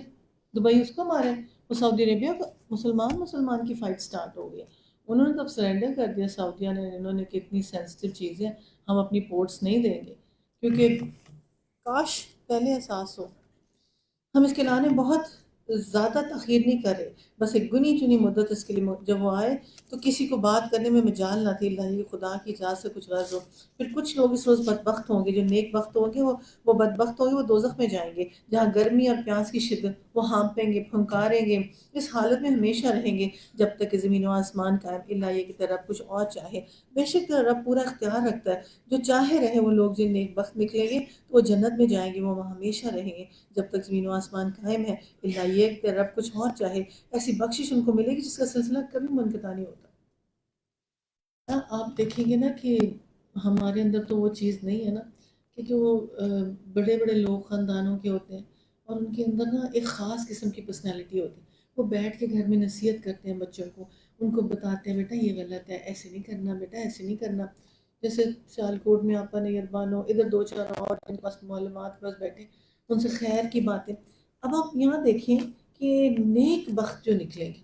دبئی اس کو مارے، وہ سعودی عربیہ کو، مسلمان کی فائٹ سٹارٹ ہو گئی۔ انہوں نے تو اب سرنڈر کر دیا سعودیہ نے، انہوں نے کہ اتنی سینسٹیو چیزیں ہم اپنی پورٹس نہیں دیں گے، کیونکہ کاش پہلے احساس ہو۔ ہم اس کے لانے بہت زیادہ تاخیر نہیں کر رہے، بس ایک گنی چنی مدت اس کے لیے جب وہ آئے تو کسی کو بات کرنے میں مجال نہ تھی، اللہ یہ خدا کی اجازت سے کچھ غرض ہو۔ پھر کچھ لوگ اس روز بدبخت ہوں گے، جو نیک بخت ہوں گے وہ بدبخت ہوں گے، وہ دوزخ میں جائیں گے جہاں گرمی اور پیاس کی شدت، وہ ہانپیں گے، پھنکاریں گے، اس حالت میں ہمیشہ رہیں گے جب تک کہ زمین و آسمان قائم، اللہ یہ کہ تیرا رب کچھ اور چاہے۔ بے شک تیرا رب پورا اختیار رکھتا ہے، جو چاہے رہے۔ وہ لوگ جن نیک بخت نکلیں گے تو وہ جنت میں جائیں گے، وہ وہاں ہمیشہ رہیں گے جب تک زمین و آسمان قائم ہے، اللہ یہ کہ تیرا رب کچھ اور چاہے۔ ایسی بخشش ان کو ملے گی جس کا سلسلہ کبھی منقطع نہیں ہوتا۔ آپ دیکھیں گے نا کہ ہمارے اندر تو وہ چیز نہیں ہے نا کہ جو بڑے بڑے لوگ خاندانوں کے ہوتے ہیں اور ان کے اندر نا ایک خاص قسم کی پرسنالٹی ہوتی ہے، وہ بیٹھ کے گھر میں نصیحت کرتے ہیں بچوں کو، ان کو بتاتے ہیں بیٹا یہ غلط ہے، ایسے نہیں کرنا، بیٹا ایسے نہیں کرنا۔ جیسے سیالکوٹ میں آپا نیربان ہو، ادھر دو چار اور جن کے پاس معلومات بس بیٹھے ان سے خیر کی باتیں۔ اب آپ یہاں دیکھیں کہ نیک بخت جو نکلے گی،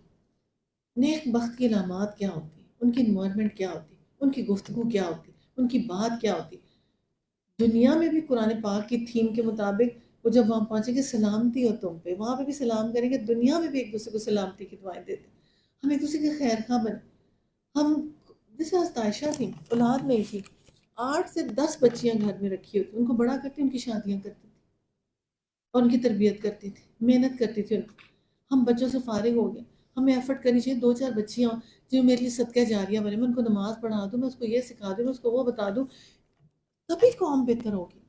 نیک بخت کی علامات کیا ہوتی ہیں، ان کی انوائرمنٹ کیا ہوتی، ان کی گفتگو کیا ہوتی، ان کی بات کیا ہوتی۔ دنیا میں بھی قرآن پاک کی تھیم کے مطابق وہ جب وہاں پہنچیں گے سلامتی ہو تم پہ، وہاں پہ بھی سلام کریں گے، دنیا میں بھی ایک دوسرے کو سلامتی کی دعائیں دیتے ہیں۔ ہم ایک دوسرے کے خیر خواہ بنے۔ ہم جیسے حضرت عائشہ تھیں، اولاد نہیں تھی، 8 سے 10 بچیاں گھر میں رکھی ہوتی، ان کو بڑا کرتی، ان کی شادیاں کرتی تھی اور ان کی تربیت کرتی تھی، محنت کرتی تھی۔ ہم بچوں سے فارغ ہو گئے، ہمیں ایفرٹ کرنی چاہیے 2-4 بچیاں جو میرے لیے صدقہ جاریہ بنے، میں ان کو نماز پڑھا دوں، میں اس کو یہ سکھا دوں، میں اس کو وہ بتا دوں، تبھی قوم بہتر ہوگی۔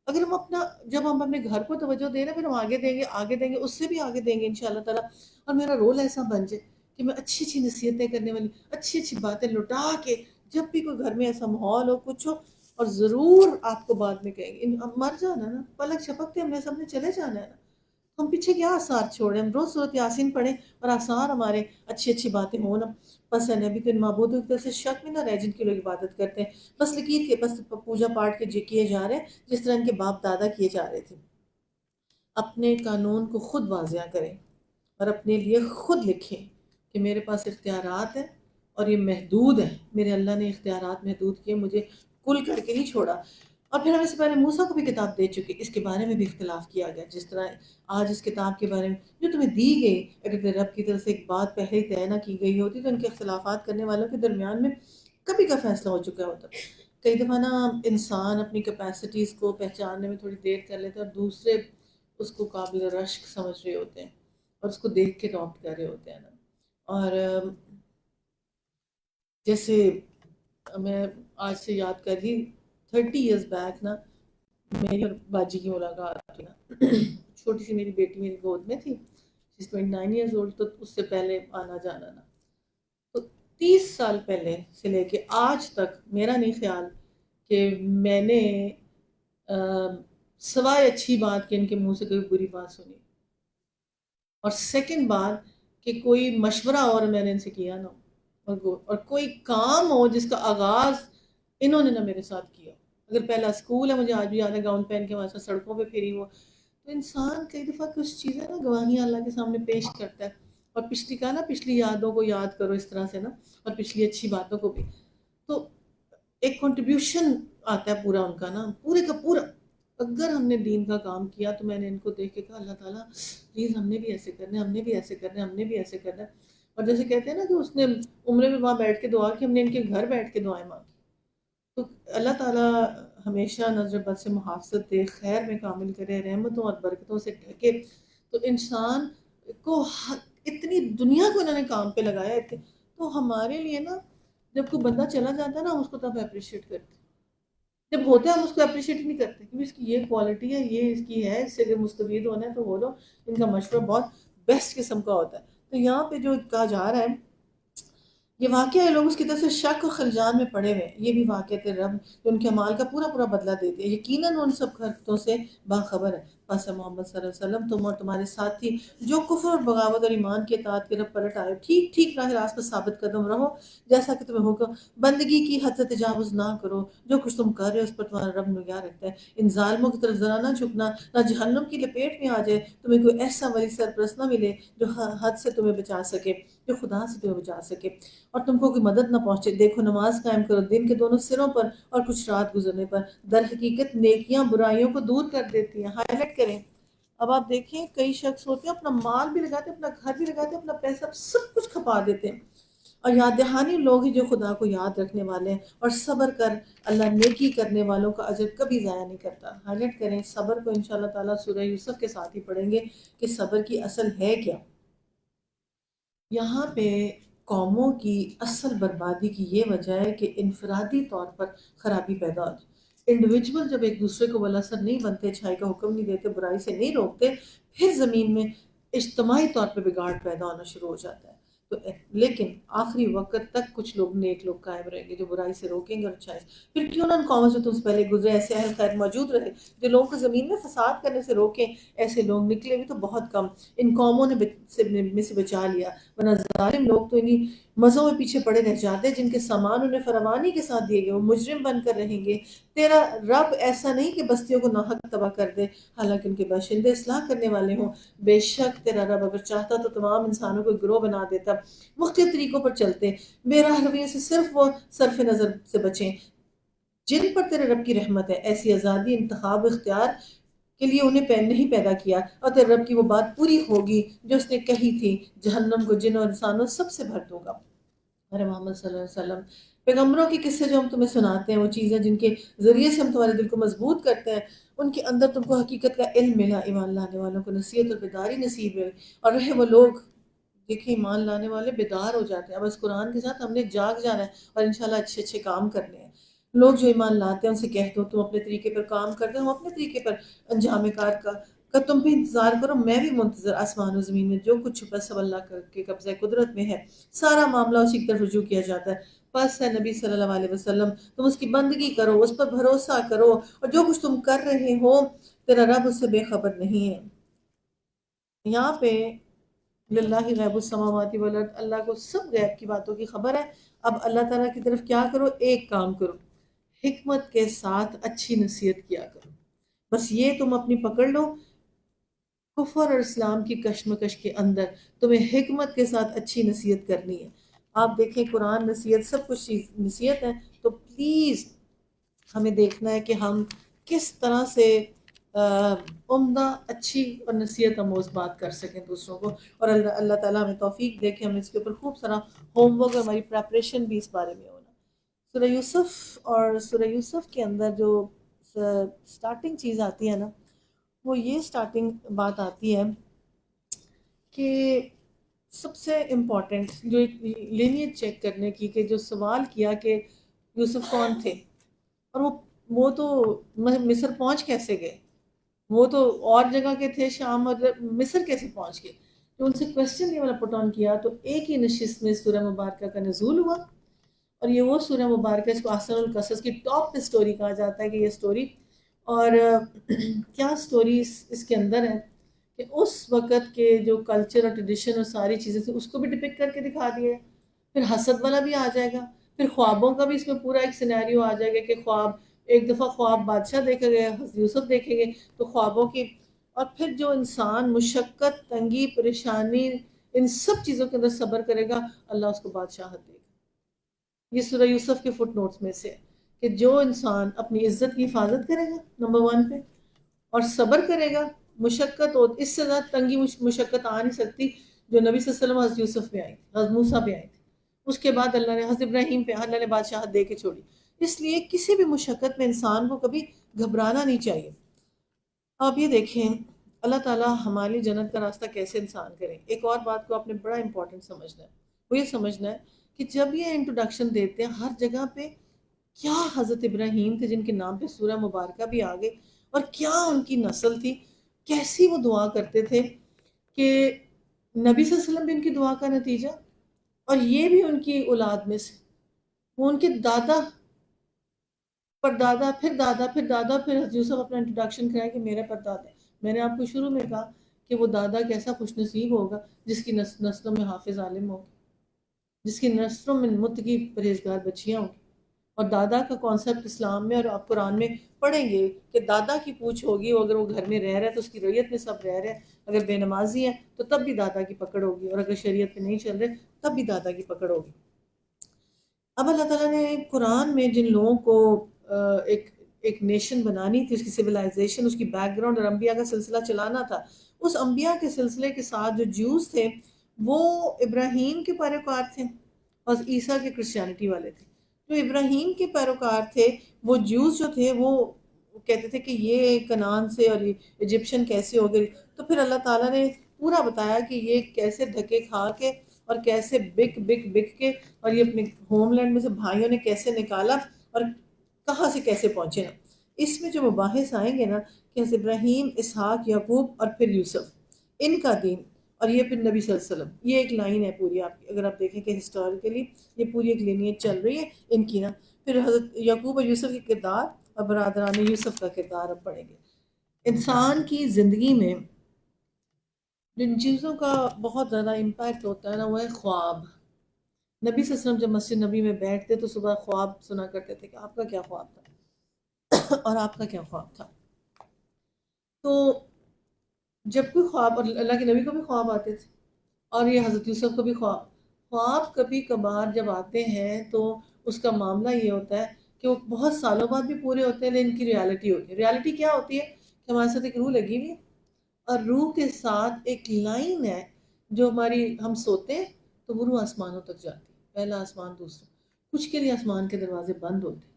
اگر ہم جب ہم اپنے گھر کو توجہ دیں نا، پھر ہم آگے دیں گے، اس سے بھی آگے دیں گے انشاءاللہ تعالیٰ۔ اور میرا رول ایسا بن جائے کہ میں اچھی اچھی نصیحتیں کرنے والی، اچھی اچھی باتیں لٹا کے، جب بھی کوئی گھر میں ایسا ماحول ہو کچھ ہو، اور ضرور آپ کو بعد میں کہیں گے مر جانا نا، پلک جھپکتے ہم نے سب نے چلے جانا ہے نا، ہم پیچھے کیا آثار چھوڑیں؟ ہم روز سورۃ یاسین پڑھیں اور آثار ہمارے اچھی اچھی باتیں ہوں نا۔ بس ہے نبی کے معبودوں کی طرف سے شک میں نہ رہ جن کی لوگ عبادت کرتے ہیں، بس لکیر کے بس پوجا پاٹ کے کیے جا رہے ہیں جس طرح ان کے باپ دادا کیے جا رہے تھے۔ اپنے قانون کو خود واضح کریں اور اپنے لیے خود لکھیں کہ میرے پاس اختیارات ہیں اور یہ محدود ہیں، میرے اللہ نے اختیارات محدود کیے، مجھے کل کر کے نہیں چھوڑا۔ اور پھر ہم اس سے پہلے موسیٰ کو بھی کتاب دے چکے، اس کے بارے میں بھی اختلاف کیا گیا، جس طرح آج اس کتاب کے بارے میں جو تمہیں دی گئی، اگر تیرے رب کی طرف سے ایک بات پہلے ہی طے نہ کی گئی ہوتی تو ان کے اختلافات کرنے والوں کے درمیان میں کبھی کا فیصلہ ہو چکا ہوتا۔ کئی دفعہ نا انسان اپنی کیپیسٹیز کو پہچاننے میں تھوڑی دیر کر لیتے ہیں اور دوسرے اس کو قابل رشک سمجھ رہے ہوتے ہیں اور اس کو دیکھ کے اڈاپٹ کر رہے ہوتے ہیں نا۔ اور جیسے میں آج سے یاد کر رہی 30 ایئرز بیک نا، میری اور باجی کی ملاقات ہوئی نا، چھوٹی سی میری بیٹی میری گود میں تھی، 29 ایئرز اولڈ، تو اس سے پہلے آنا جانا نا، تو 30 سال پہلے سے لے کے آج تک میرا نہیں خیال کہ میں نے سوائے اچھی بات کہ ان کے منہ سے کوئی بری بات سنی، اور سیکنڈ بات کہ کوئی مشورہ اور میں نے ان سے کیا نہ ہو، اور کوئی کام ہو جس کا آغاز انہوں نے نہ میرے ساتھ کیا۔ اگر پہلا اسکول ہے، مجھے آج بھی یاد ہے، گاؤن پہن کے وہاں سے سڑکوں پہ پھری وہ، تو انسان کئی دفعہ کچھ چیزیں نا گواہیاں اللہ کے سامنے پیش کرتا ہے، اور پچھلی کا نا پچھلی یادوں کو یاد کرو اس طرح سے نا، اور پچھلی اچھی باتوں کو بھی، تو ایک کنٹریبیوشن آتا ہے پورا ان کا نا، پورے کا پورا۔ اگر ہم نے دین کا کام کیا تو میں نے ان کو دیکھ کے کہا اللہ تعالیٰ پلیز ہم نے بھی ایسے کرنا ہے، ہم نے بھی ایسے کرنا ہے، ہم نے بھی ایسے کرنا ہے. اور جیسے کہتے ہیں نا کہ اس نے عمرے میں وہاں بیٹھ کے دعا کی، ہم نے ان کے گھر بیٹھ کے دعائیں مانگی. تو اللہ تعالیٰ ہمیشہ نظر بد سے محافظت دے، خیر میں کامل کرے، رحمتوں اور برکتوں سے ڈھکے. تو انسان کو اتنی دنیا کو انہوں نے کام پہ لگایا تو ہمارے لیے نا جب کوئی بندہ چلا جاتا ہے نا ہم اس کو تب اپریشیٹ کرتے ہیں. جب ہوتا ہے ہم اس کو اپریشیٹ نہیں کرتے کیونکہ اس کی یہ کوالٹی ہے، یہ اس کی ہے، اس سے اگر مستفید ہونا ہے تو وہ لو. ان کا مشورہ بہت بیسٹ قسم کا ہوتا ہے. تو یہاں پہ جو کہا جا رہا ہے یہ واقعہ ہے، لوگ اس کی طرف سے شک و خلجان میں پڑے ہوئے. یہ بھی واقعہ تھے رب جو ان کے اعمال کا پورا پورا بدلہ دیتے ہیں، یقیناً ان سب حرکتوں سے باخبر ہے. پس محمد صلی اللہ علیہ وسلم تم اور تمہارے ساتھی جو کفر اور بغاوت اور ایمان کے اطاعت کی طرف پلٹ آئے، ٹھیک ٹھیک راہ راست پر ثابت قدم رہو جیسا کہ تمہیں حکم. بندگی کی حد سے تجاوز نہ کرو، جو کچھ تم کر رہے ہو اس پر تمہارا رب نگاہ رکھتا ہے. ان ظالموں کی طرف ذرا نہ جھکنا، نہ جہنم کی لپیٹ میں آ جائے تمہیں کوئی ایسا ولی سرپرست نہ ملے جو حد سے تمہیں بچا سکے، جو خدا سے تمہیں بچا سکے اور تم کو کوئی مدد نہ پہنچے. دیکھو نماز قائم کرو دن کے دونوں سروں پر اور کچھ رات گزرنے پر، در حقیقت نیکیاں برائیوں کو دور کر دیتی ہیں. ہائی لائٹ کریں. اب آپ دیکھیں کئی شخص ہوتے ہیں اپنا مال بھی لگاتے ہیں، اپنا گھر بھی لگاتے ہیں، اپنا پیسہ سب کچھ کھپا دیتے ہیں. اور یاد دہانی لوگ ہی جو خدا کو یاد رکھنے والے ہیں اور صبر کر اللہ نیکی کرنے والوں کا اجر کبھی ضائع نہیں کرتا. ہائی لائٹ کریں صبر کو انشاءاللہ تعالیٰ سورہ یوسف کے ساتھ ہی پڑھیں گے کہ صبر کی اصل ہے کیا. یہاں پہ قوموں کی اصل بربادی کی یہ وجہ ہے کہ انفرادی طور پر خرابی پیدا ہو جائے. انڈیویجول جب ایک دوسرے کو ولاثر نہیں بنتے، اچھائی کا حکم نہیں دیتے، برائی سے نہیں روکتے، پھر زمین میں اجتماعی طور پہ بگاڑ پیدا ہونا شروع ہو جاتا ہے. تو لیکن آخری وقت تک کچھ لوگ نیک لوگ قائم رہیں گے جو برائی سے روکیں گے اور اچھائی سے. پھر کیوں نہ ان قوموں سے تم سے پہلے گزرے ایسے اہل خیر موجود رہے جو لوگوں کو زمین میں فساد کرنے سے روکیں. ایسے لوگ نکلے بھی تو بہت کم. ان قوموں نے میں سے بچا لیا، ورنہ ظالم لوگ تو انہیں مزوں میں پیچھے پڑے رہ جاتے جن کے سامان انہیں فراوانی کے ساتھ دیے گئے. وہ مجرم بن کر رہیں گے. تیرا رب ایسا نہیں کہ بستیوں کو ناحق تباہ کر دے حالانکہ ان کے باشندے اصلاح کرنے والے ہوں. بے شک تیرا رب اگر چاہتا تو تمام انسانوں کو گروہ بنا دیتا، مختلف طریقوں پر چلتے. بے راہ رویوں سے صرف وہ صرف نظر سے بچیں جن پر تیرے رب کی رحمت ہے. ایسی آزادی انتخاب اختیار کے لیے انہیں نہیں پیدا کیا، اور تیرے رب کی وہ بات پوری ہوگی جو اس نے کہی تھی، جہنم کو جن اور انسانوں سب سے بھر دوں گا. ارے محمد صلی اللہ علیہ وسلم پیغمبروں کے قصے جو ہم تمہیں سناتے ہیں، وہ چیزیں جن کے ذریعے سے ہم تمہارے دل کو مضبوط کرتے ہیں، ان کے اندر تم کو حقیقت کا علم ملا. ایمان لانے والوں کو نصیحت اور بیداری نصیب ہوئی اور رہے وہ لوگ. دیکھیں ایمان لانے والے بیدار ہو جاتے ہیں. اب اس قرآن کے ساتھ ہم نے جاگ جانا ہے اور انشاءاللہ اچھے اچھے کام کرنے ہیں. لوگ جو ایمان لاتے ہیں ان سے کہہ دو تم اپنے طریقے پر کام کرتے ہو، اپنے طریقے پر انجام کار کا تم بھی انتظار کرو، میں بھی منتظر. آسمان و زمین میں جو کچھ چھپا سب اللہ کے قبضہ قدرت میں ہے. سارا معاملہ اسی کی طرف رجوع کیا جاتا ہے. بس ہے نبی صلی اللہ علیہ وسلم تم اس کی بندگی کرو، اس پر بھروسہ کرو، اور جو کچھ تم کر رہے ہو تیرا رب اس سے بے خبر نہیں ہے. یہاں پہ للہ غیب السماوات والارض، اللہ کو سب غیب کی باتوں کی خبر ہے. اب اللہ تعالیٰ کی طرف کیا کرو؟ ایک کام کرو، حکمت کے ساتھ اچھی نصیحت کیا کرو. بس یہ تم اپنی پکڑ لو، کفر اور اسلام کی کشمکش کے اندر تمہیں حکمت کے ساتھ اچھی نصیحت کرنی ہے. آپ دیکھیں قرآن نصیحت سب کچھ چیز نصیحت ہے. تو پلیز ہمیں دیکھنا ہے کہ ہم کس طرح سے عمدہ اچھی اور نصیحت آموز بات کر سکیں دوسروں کو. اور اللہ تعالیٰ ہمیں توفیق دے کہ ہم اس کے اوپر خوب سارا ہوم ورک اور ہماری پریپریشن بھی اس بارے میں ہونا. سورہ یوسف اور سورہ یوسف کے اندر جو سٹارٹنگ چیز آتی ہے نا، وہ یہ سٹارٹنگ بات آتی ہے کہ سب سے امپورٹنٹ جو لینیج چیک کرنے کی، کہ جو سوال کیا کہ یوسف کون تھے اور وہ تو مصر پہنچ کیسے گئے، وہ تو اور جگہ کے تھے شام، اور مصر کیسے پہنچ گئے. تو ان سے کوشچن یہ والا پٹ آن کیا تو ایک ہی نشست میں سورہ مبارکہ کا نزول ہوا. اور یہ وہ سورہ مبارکہ اس کو احسن القصص کی ٹاپ پہ سٹوری کہا جاتا ہے کہ یہ سٹوری. اور کیا سٹوری اس کے اندر ہے کہ اس وقت کے جو کلچر اور ٹریڈیشن اور ساری چیزیں تھیں اس کو بھی ڈپکٹ کر کے دکھا دیا ہے. پھر حسد والا بھی آ جائے گا، پھر خوابوں کا بھی اس میں پورا ایک سینیریو آ جائے گا کہ خواب ایک دفعہ خواب بادشاہ دیکھا گیا، حضرت یوسف دیکھیں گے تو خوابوں کی. اور پھر جو انسان مشقت، تنگی، پریشانی، ان سب چیزوں کے اندر صبر کرے گا اللہ اس کو بادشاہت دے گا. یہ سورہ یوسف کے فٹ نوٹس میں سے کہ جو انسان اپنی عزت کی حفاظت کرے گا نمبر 1 پہ، اور صبر کرے گا. مشقت ہو اس سے زیادہ تنگی مشقت آ نہیں سکتی جو نبی صلی اللہ علیہ وسلم حضرت یوسف پہ آئی تھی، حضرت موسیٰ پہ آئی تھی. اس کے بعد اللہ نے حضرت ابراہیم پہ اللہ نے بادشاہت دے کے چھوڑی. اس لیے کسی بھی مشقت میں انسان کو کبھی گھبرانا نہیں چاہیے. آپ یہ دیکھیں اللہ تعالیٰ ہماری جنت کا راستہ کیسے انسان کریں. ایک اور بات کو آپ نے بڑا امپورٹنٹ سمجھنا ہے، وہ یہ سمجھنا ہے کہ جب یہ انٹروڈکشن دیتے ہیں ہر جگہ پہ کیا حضرت ابراہیم تھے جن کے نام پہ سورہ مبارکہ بھی آ گئی، اور کیا ان کی نسل تھی، کیسی وہ دعا کرتے تھے کہ نبی صلی اللہ علیہ وسلم بھی ان کی دعا کا نتیجہ اور یہ بھی ان کی اولاد میں سے. وہ ان کے دادا پر دادا پھر دادا پھر دادا پھر حضرت یوسف اپنا انٹروڈکشن کرائے کہ میرے پر دادا. میں نے آپ کو شروع میں کہا کہ وہ دادا کیسا خوش نصیب ہوگا جس کی نسلوں میں حافظ عالم ہوگی، جس کی نسلوں میں متقی پرہیزگار بچیاں ہوں گی. اور دادا کا کانسیپٹ اسلام میں اور آپ قرآن میں پڑھیں گے کہ دادا کی پوچھ ہوگی، اگر وہ گھر میں رہ رہا ہے تو اس کی ریت میں سب رہ رہے ہیں، اگر بے نمازی ہے تو تب بھی دادا کی پکڑ ہوگی، اور اگر شریعت میں نہیں چل رہے تب بھی دادا کی پکڑ ہوگی. اب اللہ تعالیٰ نے قرآن میں جن لوگوں کو ایک ایک نیشن بنانی تھی، اس کی سویلائزیشن، اس کی بیک گراؤنڈ اور انبیاء کا سلسلہ چلانا تھا، اس انبیاء کے سلسلے کے ساتھ جو جیوز تھے وہ ابراہیم کے پیروکار تھے اور عیسیٰ کے کرسچینٹی والے تھے. جو ابراہیم کے پیروکار تھے وہ جیوز جو تھے وہ کہتے تھے کہ یہ کنعان سے اور ایجپشن کیسے ہو گئے. تو پھر اللہ تعالیٰ نے پورا بتایا کہ یہ کیسے دھکے کھا کے اور کیسے بک کے اور یہ اپنے ہوم لینڈ میں سے بھائیوں نے کیسے نکالا اور کہاں سے کیسے پہنچے نا. اس میں جو مباحث آئیں گے نا کہ حضرت ابراہیم، اسحاق، یعقوب اور پھر یوسف، ان کا دین اور یہ پھر نبی صلی اللہ علیہ وسلم، یہ ایک لائن ہے پوری. آپ اگر آپ دیکھیں کہ ہسٹوریکلی یہ پوری ایک لینیج چل رہی ہے ان کی نا. پھر حضرت یعقوب اور یوسف کے کردار اور برادران یوسف کا کردار اب پڑھیں گے. انسان کی زندگی میں جن چیزوں کا بہت زیادہ امپیکٹ ہوتا ہے نا وہ ہے خواب. نبی صلی اللہ علیہ وسلم جب مسجد نبی میں بیٹھتے تو صبح خواب سنا کرتے تھے کہ آپ کا کیا خواب تھا اور آپ کا کیا خواب تھا. تو جب کوئی خواب، اور اللہ کے نبی کو بھی خواب آتے تھے اور یہ حضرت یوسف کو بھی خواب کبھی کبھار جب آتے ہیں تو اس کا معاملہ یہ ہوتا ہے کہ وہ بہت سالوں بعد بھی پورے ہوتے ہیں، لیکن ان کی ریالٹی ہوتی ہے. ریالٹی کیا ہوتی ہے کہ ہمارے ساتھ ایک روح لگی ہوئی ہے اور روح کے ساتھ ایک لائن ہے جو ہماری، ہم سوتے ہیں تو وہ روح آسمانوں تک جاتی ہے، پہلا آسمان، دوسرا، کچھ کے لیے آسمان کے دروازے بند ہوتے ہیں.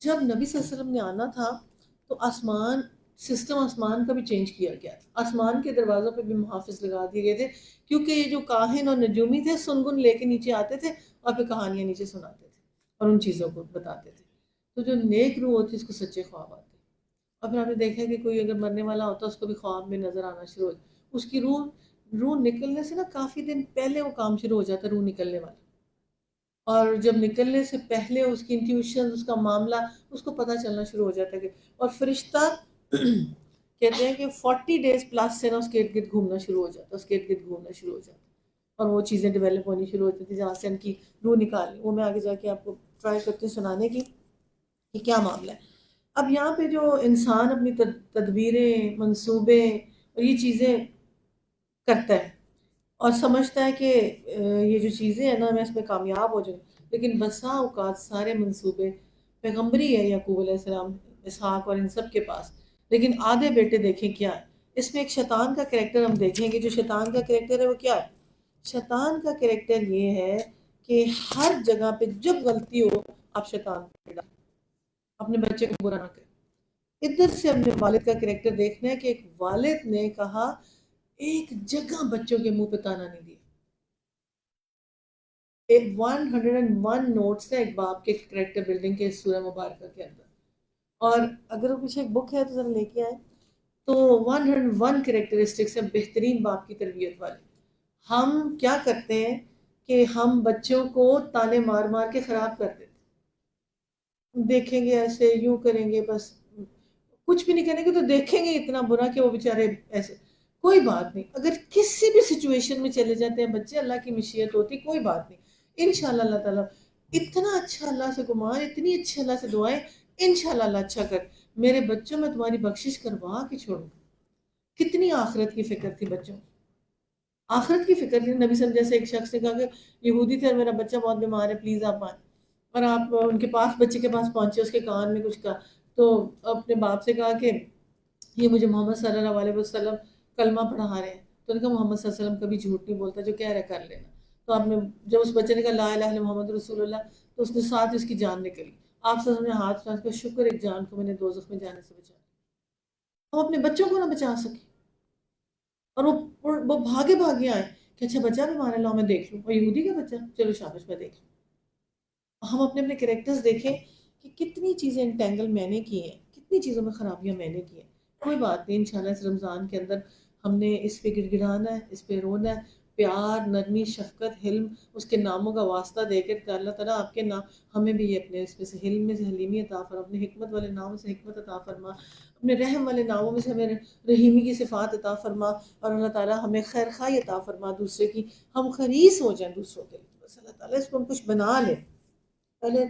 جب نبی صلی اللہ علیہ وسلم نے آنا تھا تو آسمان، سسٹم آسمان کا بھی چینج کیا گیا. آسمان کے دروازوں پہ بھی محافظ لگا دیے گئے تھے کیونکہ یہ جو کاہن اور نجومی تھے سنگن لے کے نیچے آتے تھے اور پھر کہانیاں نیچے سناتے تھے اور ان چیزوں کو بتاتے تھے. تو جو نیک روح ہوتی ہے اس کو سچے خواب آتے ہیں. اور پھر آپ نے دیکھا کہ کوئی اگر مرنے والا ہوتا ہے اس کو بھی خواب میں نظر آنا شروع ہو جاتا، اس کی روح نکلنے سے نا کافی دن پہلے وہ کام شروع ہو جاتا ہے روح نکلنے والا. اور جب نکلنے سے پہلے اس کی انٹیوشن، اس کا معاملہ اس کو پتہ چلنا شروع ہو جاتا ہے اور فرشتہ کہتے ہیں کہ 40 days پلس سے نا اس کے ارد گرد گھومنا شروع ہو جاتا ہے، اس کے ارد گرد گھومنا شروع ہو جاتا ہے اور وہ چیزیں ڈیولپ ہونی شروع ہوتی تھی جہاں سے ان کی روح نکالنی. وہ میں آگے جا کے آپ کو ٹرائی کرتی ہوں سنانے کی کہ کیا معاملہ ہے. اب یہاں پہ جو انسان اپنی تدبیریں، منصوبے اور یہ چیزیں کرتا ہے اور سمجھتا ہے کہ یہ جو چیزیں ہیں نا میں اس میں کامیاب ہو جاؤں، لیکن بسا اوقات سارے منصوبے پیغمبری ہے یعقوب علیہ السلام، اسحاق اور ان سب کے پاس، لیکن آدھے بیٹے دیکھیں کیا ہے. اس میں ایک شیطان کا کریکٹر ہم دیکھیں گے. جو شیطان کا کریکٹر ہے وہ کیا ہے؟ شیطان کا کریکٹر یہ ہے کہ ہر جگہ پہ جب غلطی ہو آپ شیطان پہ ڈالیں، اپنے بچے کو برا نہ کریں. ادھر سے اپنے والد کا کریکٹر دیکھنا ہے کہ ایک والد نے کہا ایک جگہ بچوں کے منہ پہ تانا نہیں دیا. 101 نوٹس ہے ایک باپ کے کریکٹر بلڈنگ کے سورہ مبارکہ کے اندر. اور اگر وہ پیچھے ایک بک ہے تو ذرا لے کے آئے تو 101 کریکٹرسٹکس ہیں بہترین باپ کی تربیت والے. ہم کیا کرتے ہیں کہ ہم بچوں کو تانے مار مار کے خراب کر دیتے، دیکھیں گے ایسے، یوں کریں گے، بس کچھ بھی نہیں کریں گے تو دیکھیں گے اتنا برا کہ وہ بیچارے ایسے. کوئی بات نہیں، اگر کسی بھی سچویشن میں چلے جاتے ہیں بچے، اللہ کی مشیت ہوتی، کوئی بات نہیں، انشاءاللہ اللہ تعالیٰ اتنا اچھا، اللہ سے گمان، اتنی اچھی اللہ سے دعائیں، انشاءاللہ اللہ اچھا کر. میرے بچوں میں تمہاری بخشش کروا کے چھوڑوں گا. کتنی آخرت کی فکر تھی بچوں، آخرت کی فکر تھی. نبی صلی اللہ علیہ وسلم جیسے ایک شخص نے کہا کہ یہودی تھے اور میرا بچہ بہت بیمار ہے، پلیز آپ آئیں، اور آپ ان کے پاس، بچے کے پاس پہنچے، اس کے کان میں کچھ کہا تو اپنے باپ سے کہا کہ یہ مجھے محمد صلی اللہ علیہ وسلم کلمہ پڑھا رہے ہیں، تو انہوں نے کہا محمد صلی اللہ علیہ وسلم کبھی جھوٹ نہیں بولتا، جو کہہ رہا ہے کر لینا. تو آپ نے جب اس بچے نے کہا لا الہ الا محمد رسول اللہ، تو اس نے ساتھ اس کی جان نکلی. آپ صلی اللہ علیہ وسلم نے ہاتھ اٹھا کے شکر ایک جان کو میں نے دوزخ میں جانے سے بچایا. ہم اپنے بچوں کو نہ بچا سکے، اور وہ بھاگے بھاگے آئے کہ اچھا بچہ بھی مان اللہ میں دیکھ لوں، اور یہودی کا بچہ، چلو شاباش میں دیکھ لوں. ہم اپنے اپنے کریکٹرز دیکھیں کہ کتنی چیزیں انٹینگل میں نے کی ہیں، کتنی چیزوں میں خرابیاں میں نے کی ہیں. کوئی بات نہیں، انشاءاللہ اس رمضان کے اندر ہم نے اس پہ گڑ گڑانا ہے، اس پہ رونا ہے، پیار، نرمی، شفقت، حلم، اس کے ناموں کا واسطہ دے کے کہ اللہ تعالیٰ آپ کے نام ہمیں بھی یہ اپنے اس میں سے حلم میں سے حلیمی عطا فرما، اپنے حکمت والے ناموں سے حکمت عطا فرما، اپنے رحم والے ناموں میں سے ہمیں رحیمی کی صفات عطا فرما، اور اللہ تعالیٰ ہمیں خیر خواہی عطا فرما، دوسرے کی ہم خریص ہو جائیں دوسروں کے لیے. بس اللہ تعالیٰ اس کو ہم کچھ بنا لے، پہلے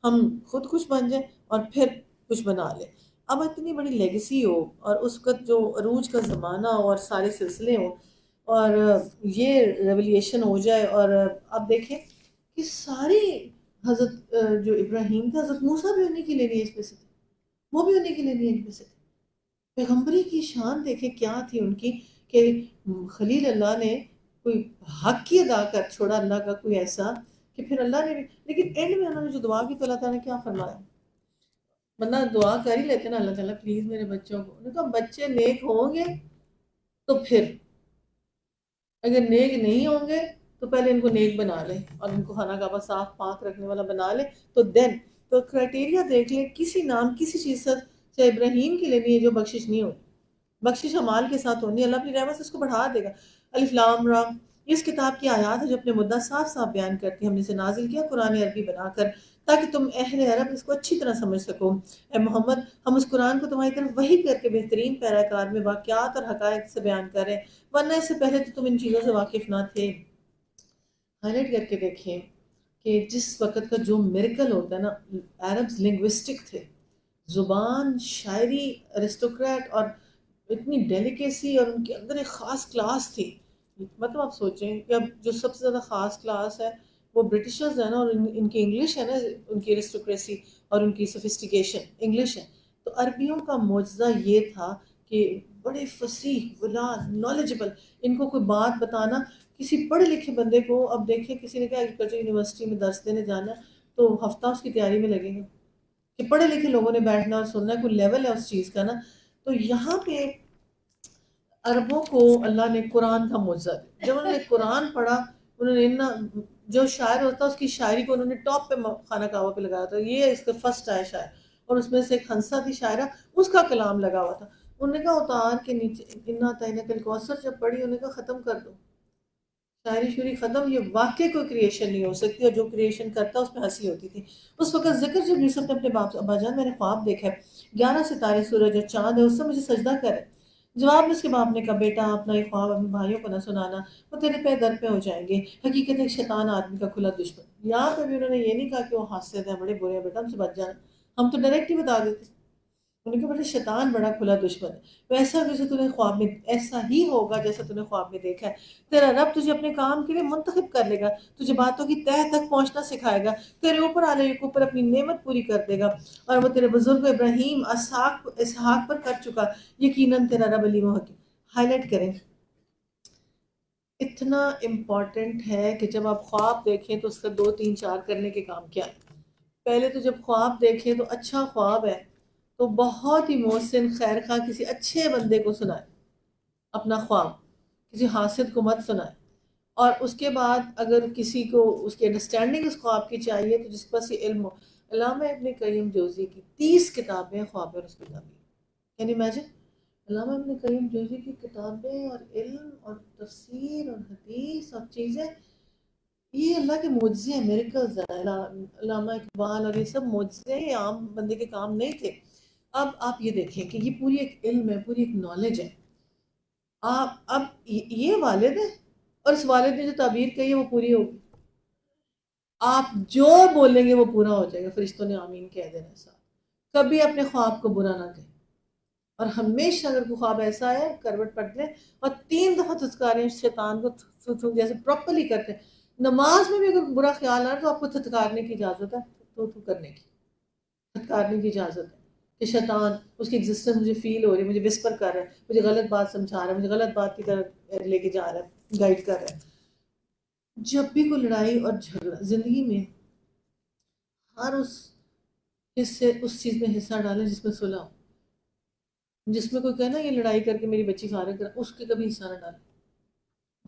ہم خود کچھ بن جائیں اور پھر کچھ بنا لیں. اب اتنی بڑی لیگیسی ہو اور اس کا جو عروج کا زمانہ ہو اور سارے سلسلے ہوں اور یہ ریولیشن ہو جائے، اور اب دیکھیں کہ ساری حضرت جو ابراہیم تھے، حضرت موسیٰ بھی انہیں کی لینیج میں سے تھے، وہ بھی انہیں کی لینیج میں سے تھے. پیغمبری کی شان دیکھیں کیا تھی ان کی، کہ خلیل اللہ نے کوئی حق کی ادا کر چھوڑا اللہ کا کوئی ایسا کہ پھر اللہ نے بھی، لیکن اینڈ میں انہوں نے جو دعا کی تو اللہ تعالیٰ نے کیا فرمایا. بندہ دعا کر ہی لیتے نا اللہ تعالیٰ پلیز میرے بچوں کو، انہوں نے کہا بچے نیک ہوں گے تو پھر، اگر نیک نہیں ہوں گے تو پہلے ان کو نیک بنا لیں اور ان کو خانہ کعبہ صاف پاک رکھنے والا بنا لیں. تو دین تو کرائٹیریا دیکھ لیں، کسی نام کسی چیز سے چاہے ابراہیم کے لیے نہیں ہے جو بخشش نہیں ہوئی، بخشش امال کے ساتھ ہونی، اللہ اپنی رحمت سے اس کو بڑھا دے گا. الف لام را، اس کتاب کی آیات ہے جو اپنے مدعا صاف صاف بیان کرتی ہیں. ہم نے اسے نازل کیا قرآن عربی بنا کر تاکہ تم اہل عرب اس کو اچھی طرح سمجھ سکو. اے محمد ہم اس قرآن کو تمہاری طرف وحی کر کے بہترین پیراکار میں واقعات اور حقائق سے بیان کریں، ورنہ اس سے پہلے تو تم ان چیزوں سے واقف نہ تھے. ہائی لائٹ کر کے دیکھیں کہ جس وقت کا جو میریکل ہوتا ہے نا، عربز لنگوسٹک تھے، زبان، شاعری، ارسٹوکریٹ، اور اتنی ڈیلیکیسی، اور ان کے اندر ایک خاص کلاس تھی. مطلب آپ سوچیں کہ اب جو سب سے زیادہ خاص کلاس ہے وہ برٹشرز ہیں نا، اور ان کی انگلش ہے نا، ان کی ارسٹوکریسی اور ان کی سوفسٹیکیشن انگلش ہے. تو عربیوں کا معجزہ یہ تھا کہ بڑے فصیح، ولاد، نالجبل، ان کو کوئی بات بتانا کسی پڑھے لکھے بندے کو. اب دیکھیں کسی نے کہا ایگریکلچر یونیورسٹی میں درس دینے جانا ہے تو ہفتہ اس کی تیاری میں لگے گا، کہ پڑھے لکھے لوگوں نے بیٹھنا اور سننا ہے، کوئی لیول ہے اس چیز کا نا. تو یہاں پہ عربوں کو اللہ نے قرآن کا معجزہ دیا. جب انہوں نے قرآن پڑھا، انہوں نے جو شاعر ہوتا اس کی شاعری کو انہوں نے ٹاپ پہ خانہ کعبہ پہ لگایا تھا. یہ اس کا فرسٹ آیا شاعر، اور اس میں سے ایک ہنسا تھی شاعرہ، اس کا کلام لگا ہوا تھا. انہوں نے کہا اتار کے نیچے انا اعطیناک الکوثر جب پڑھی، انہوں نے کہا ختم کر دو، شاعری شوری ختم، یہ واقعی کوئی کریشن نہیں ہو سکتی، اور جو کریشن کرتا اس پہ ہنسی ہوتی تھی. اس وقت ذکر جب یوسف نے اپنے باپ ابا جان میں نے خواب دیکھا ہے 11 ستارے سورج اور چاند ہے، اس سے مجھے سجدہ کرے. جواب میں اس کے باپ نے کہا بیٹا اپنا یہ خواب اپنے بھائیوں کو نہ سنانا، وہ تیرے پہ در پہ ہو جائیں گے، حقیقت ایک شیطان آدمی کا کھلا دشمن. یہاں پہ بھی انہوں نے یہ نہیں کہا کہ وہ حاسد ہیں، بڑے برے ہیں، بیٹا ہم سے بچ جانا. ہم تو ڈائریکٹ ہی بتا دیتے، انہوں نے کہا بیٹا شیطان بڑا کھلا دشمن ہے، ویسا جیسے تو نے خواب میں، ایسا ہی ہوگا جیسا تو نے خواب میں دیکھا ہے. تیرا رب تجھے اپنے کام کے لیے منتخب کر لے گا، تجھے باتوں کی تہہ تک پہنچنا سکھائے گا، تیرے اوپر علیہ کے اوپر اپنی نعمت پوری کر دے گا، اور وہ تیرے بزرگ ابراہیم اسحاق پر کر چکا، یقیناً تیرا رب علیم و حکیم. ہائی لائٹ کریں، اتنا امپورٹنٹ ہے کہ جب آپ خواب دیکھیں تو اس کا 2 3 4 کرنے کے کام کیا ہے. پہلے تو جب خواب دیکھیں تو اچھا خواب ہے تو بہت ہی محسن خیر خواہ کسی اچھے بندے کو سنائے اپنا خواب، کسی حاسد کو مت سنائے. اور اس کے بعد اگر کسی کو اس کی انڈرسٹینڈنگ اس خواب کی چاہیے تو جس کے پاس یہ علم ہو. علامہ ابن قیم جوزی کی 30 کتابیں خواب اور اس کی تعبیر. Can you imagine? علامہ ابن قیم جوزی کی کتابیں اور علم اور تفسیر اور حدیث اور چیزیں، یہ اللہ کے معجزے ہیں، میریکلز ہیں. علامہ اقبال اور یہ سب معجزے، یہ عام بندے کے کام نہیں تھے. اب آپ یہ دیکھیں کہ یہ پوری ایک علم ہے، پوری ایک نالج ہے. آپ اب یہ والد ہے، اور اس والد نے جو تعبیر کہی ہے وہ پوری ہوگی. آپ جو بولیں گے وہ پورا ہو جائے گا، فرشتوں نے آمین کہہ دینا. ساتھ کبھی اپنے خواب کو برا نہ کہیں، اور ہمیشہ اگر کوئی خواب ایسا ہے کروٹ پلٹ لیں اور 3 دفعہ تھتکاریں شیطان کو، جیسے پراپرلی کرتے ہیں. نماز میں بھی اگر برا خیال آ رہا تو آپ کو تھتکارنے کی اجازت ہے، تو کرنے کی، تھتکارنے کی اجازت ہے. کہ شیطان اس کی ایگزسٹنس مجھے فیل ہو رہی ہے، مجھے وسپر کر رہا ہے، مجھے غلط بات سمجھا رہا ہے، مجھے غلط بات کی طرف لے کے جا رہا ہے، گائیڈ کر رہا ہے. جب بھی کوئی لڑائی اور جھگڑا زندگی میں، ہر اس چیز میں حصہ ڈالیں جس میں صلح ہو. جس میں کوئی کہنا یہ لڑائی کر کے میری بچی فارغ کر، اس کے کبھی حصہ نہ ڈالیں.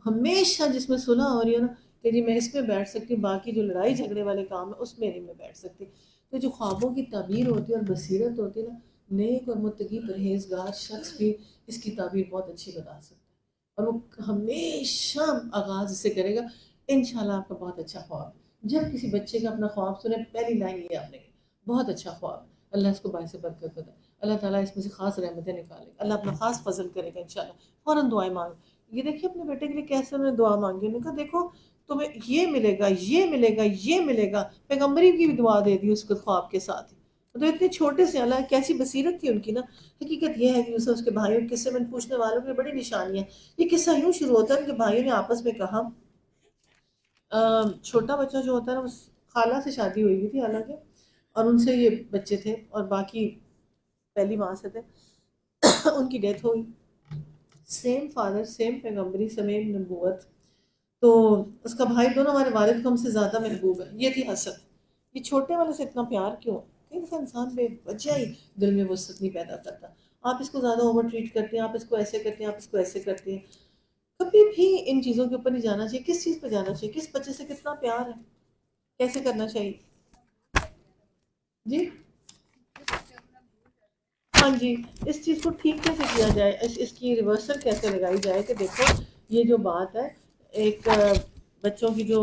ہمیشہ جس میں صلح ہو رہی ہے نا کہ جی میں اس میں بیٹھ سکتی ہوں، باقی جو لڑائی جھگڑے والے کام ہے اس میں نہیں میں بیٹھ سکتی. تو جو خوابوں کی تعبیر ہوتی ہے اور بصیرت ہوتی ہے نا، نیک اور متقی پرہیزگار شخص بھی اس کی تعبیر بہت اچھی بتا سکتا ہے، اور وہ ہمیشہ آغاز اسے کرے گا انشاءاللہ آپ کا بہت اچھا خواب. جب کسی بچے کا اپنا خواب سنے، پہلی لائن یہ آپ نے بہت اچھا خواب، اللہ اس کو باعث برکت بتائے، اللہ تعالیٰ اس میں سے خاص رحمتیں نکالے گا، اللہ اپنا خاص فضل کرے گا انشاءاللہ. فوراً دعائیں مانگ. یہ دیکھیے اپنے بیٹے کے لیے کیسے انہوں نے دعا مانگی، انہوں نے کہا دیکھو تمہیں یہ ملے گا، یہ ملے گا، یہ ملے گا. پیغمبری کی بھی دعا دے دی اس کو خواب کے ساتھ. تو اتنے چھوٹے سے اللہ کیسی بصیرت تھی ان کی نا. حقیقت یہ ہے کہ یوسف اس کے بھائیوں کے قصے میں پوچھنے والوں کی بڑی نشانی ہے. یہ قصہ یوں شروع ہوتا ہے کہ بھائیوں نے آپس میں کہا، چھوٹا بچہ جو ہوتا ہے نا اس خالہ سے شادی ہوئی تھی حالانکہ، اور ان سے یہ بچے تھے اور باقی پہلی ماں سے تھے. ان کی ڈیتھ ہوئی. سیم فادر، سیم پیغمبری، سیم نبوت. تو اس کا بھائی دونوں ہمارے والد کو ہم سے زیادہ محبوب ہے. یہ تھی حسد. یہ چھوٹے والے سے اتنا پیار کیوں؟ کہ انسان بے وجہ ہی دل میں وسعت نہیں پیدا کرتا. آپ اس کو زیادہ اوور ٹریٹ کرتے ہیں، آپ اس کو ایسے کرتے ہیں، آپ اس کو ایسے کرتے ہیں. کبھی بھی ان چیزوں کے اوپر نہیں جانا چاہیے. کس چیز پہ جانا چاہیے؟ کس بچے سے کتنا پیار ہے، کیسے کرنا چاہیے. جی ہاں جی، اس چیز کو ٹھیک کیسے کیا جائے، اس کی ریورسل کیسے لگائی جائے کہ دیکھو یہ جو بات ہے، ایک بچوں کی جو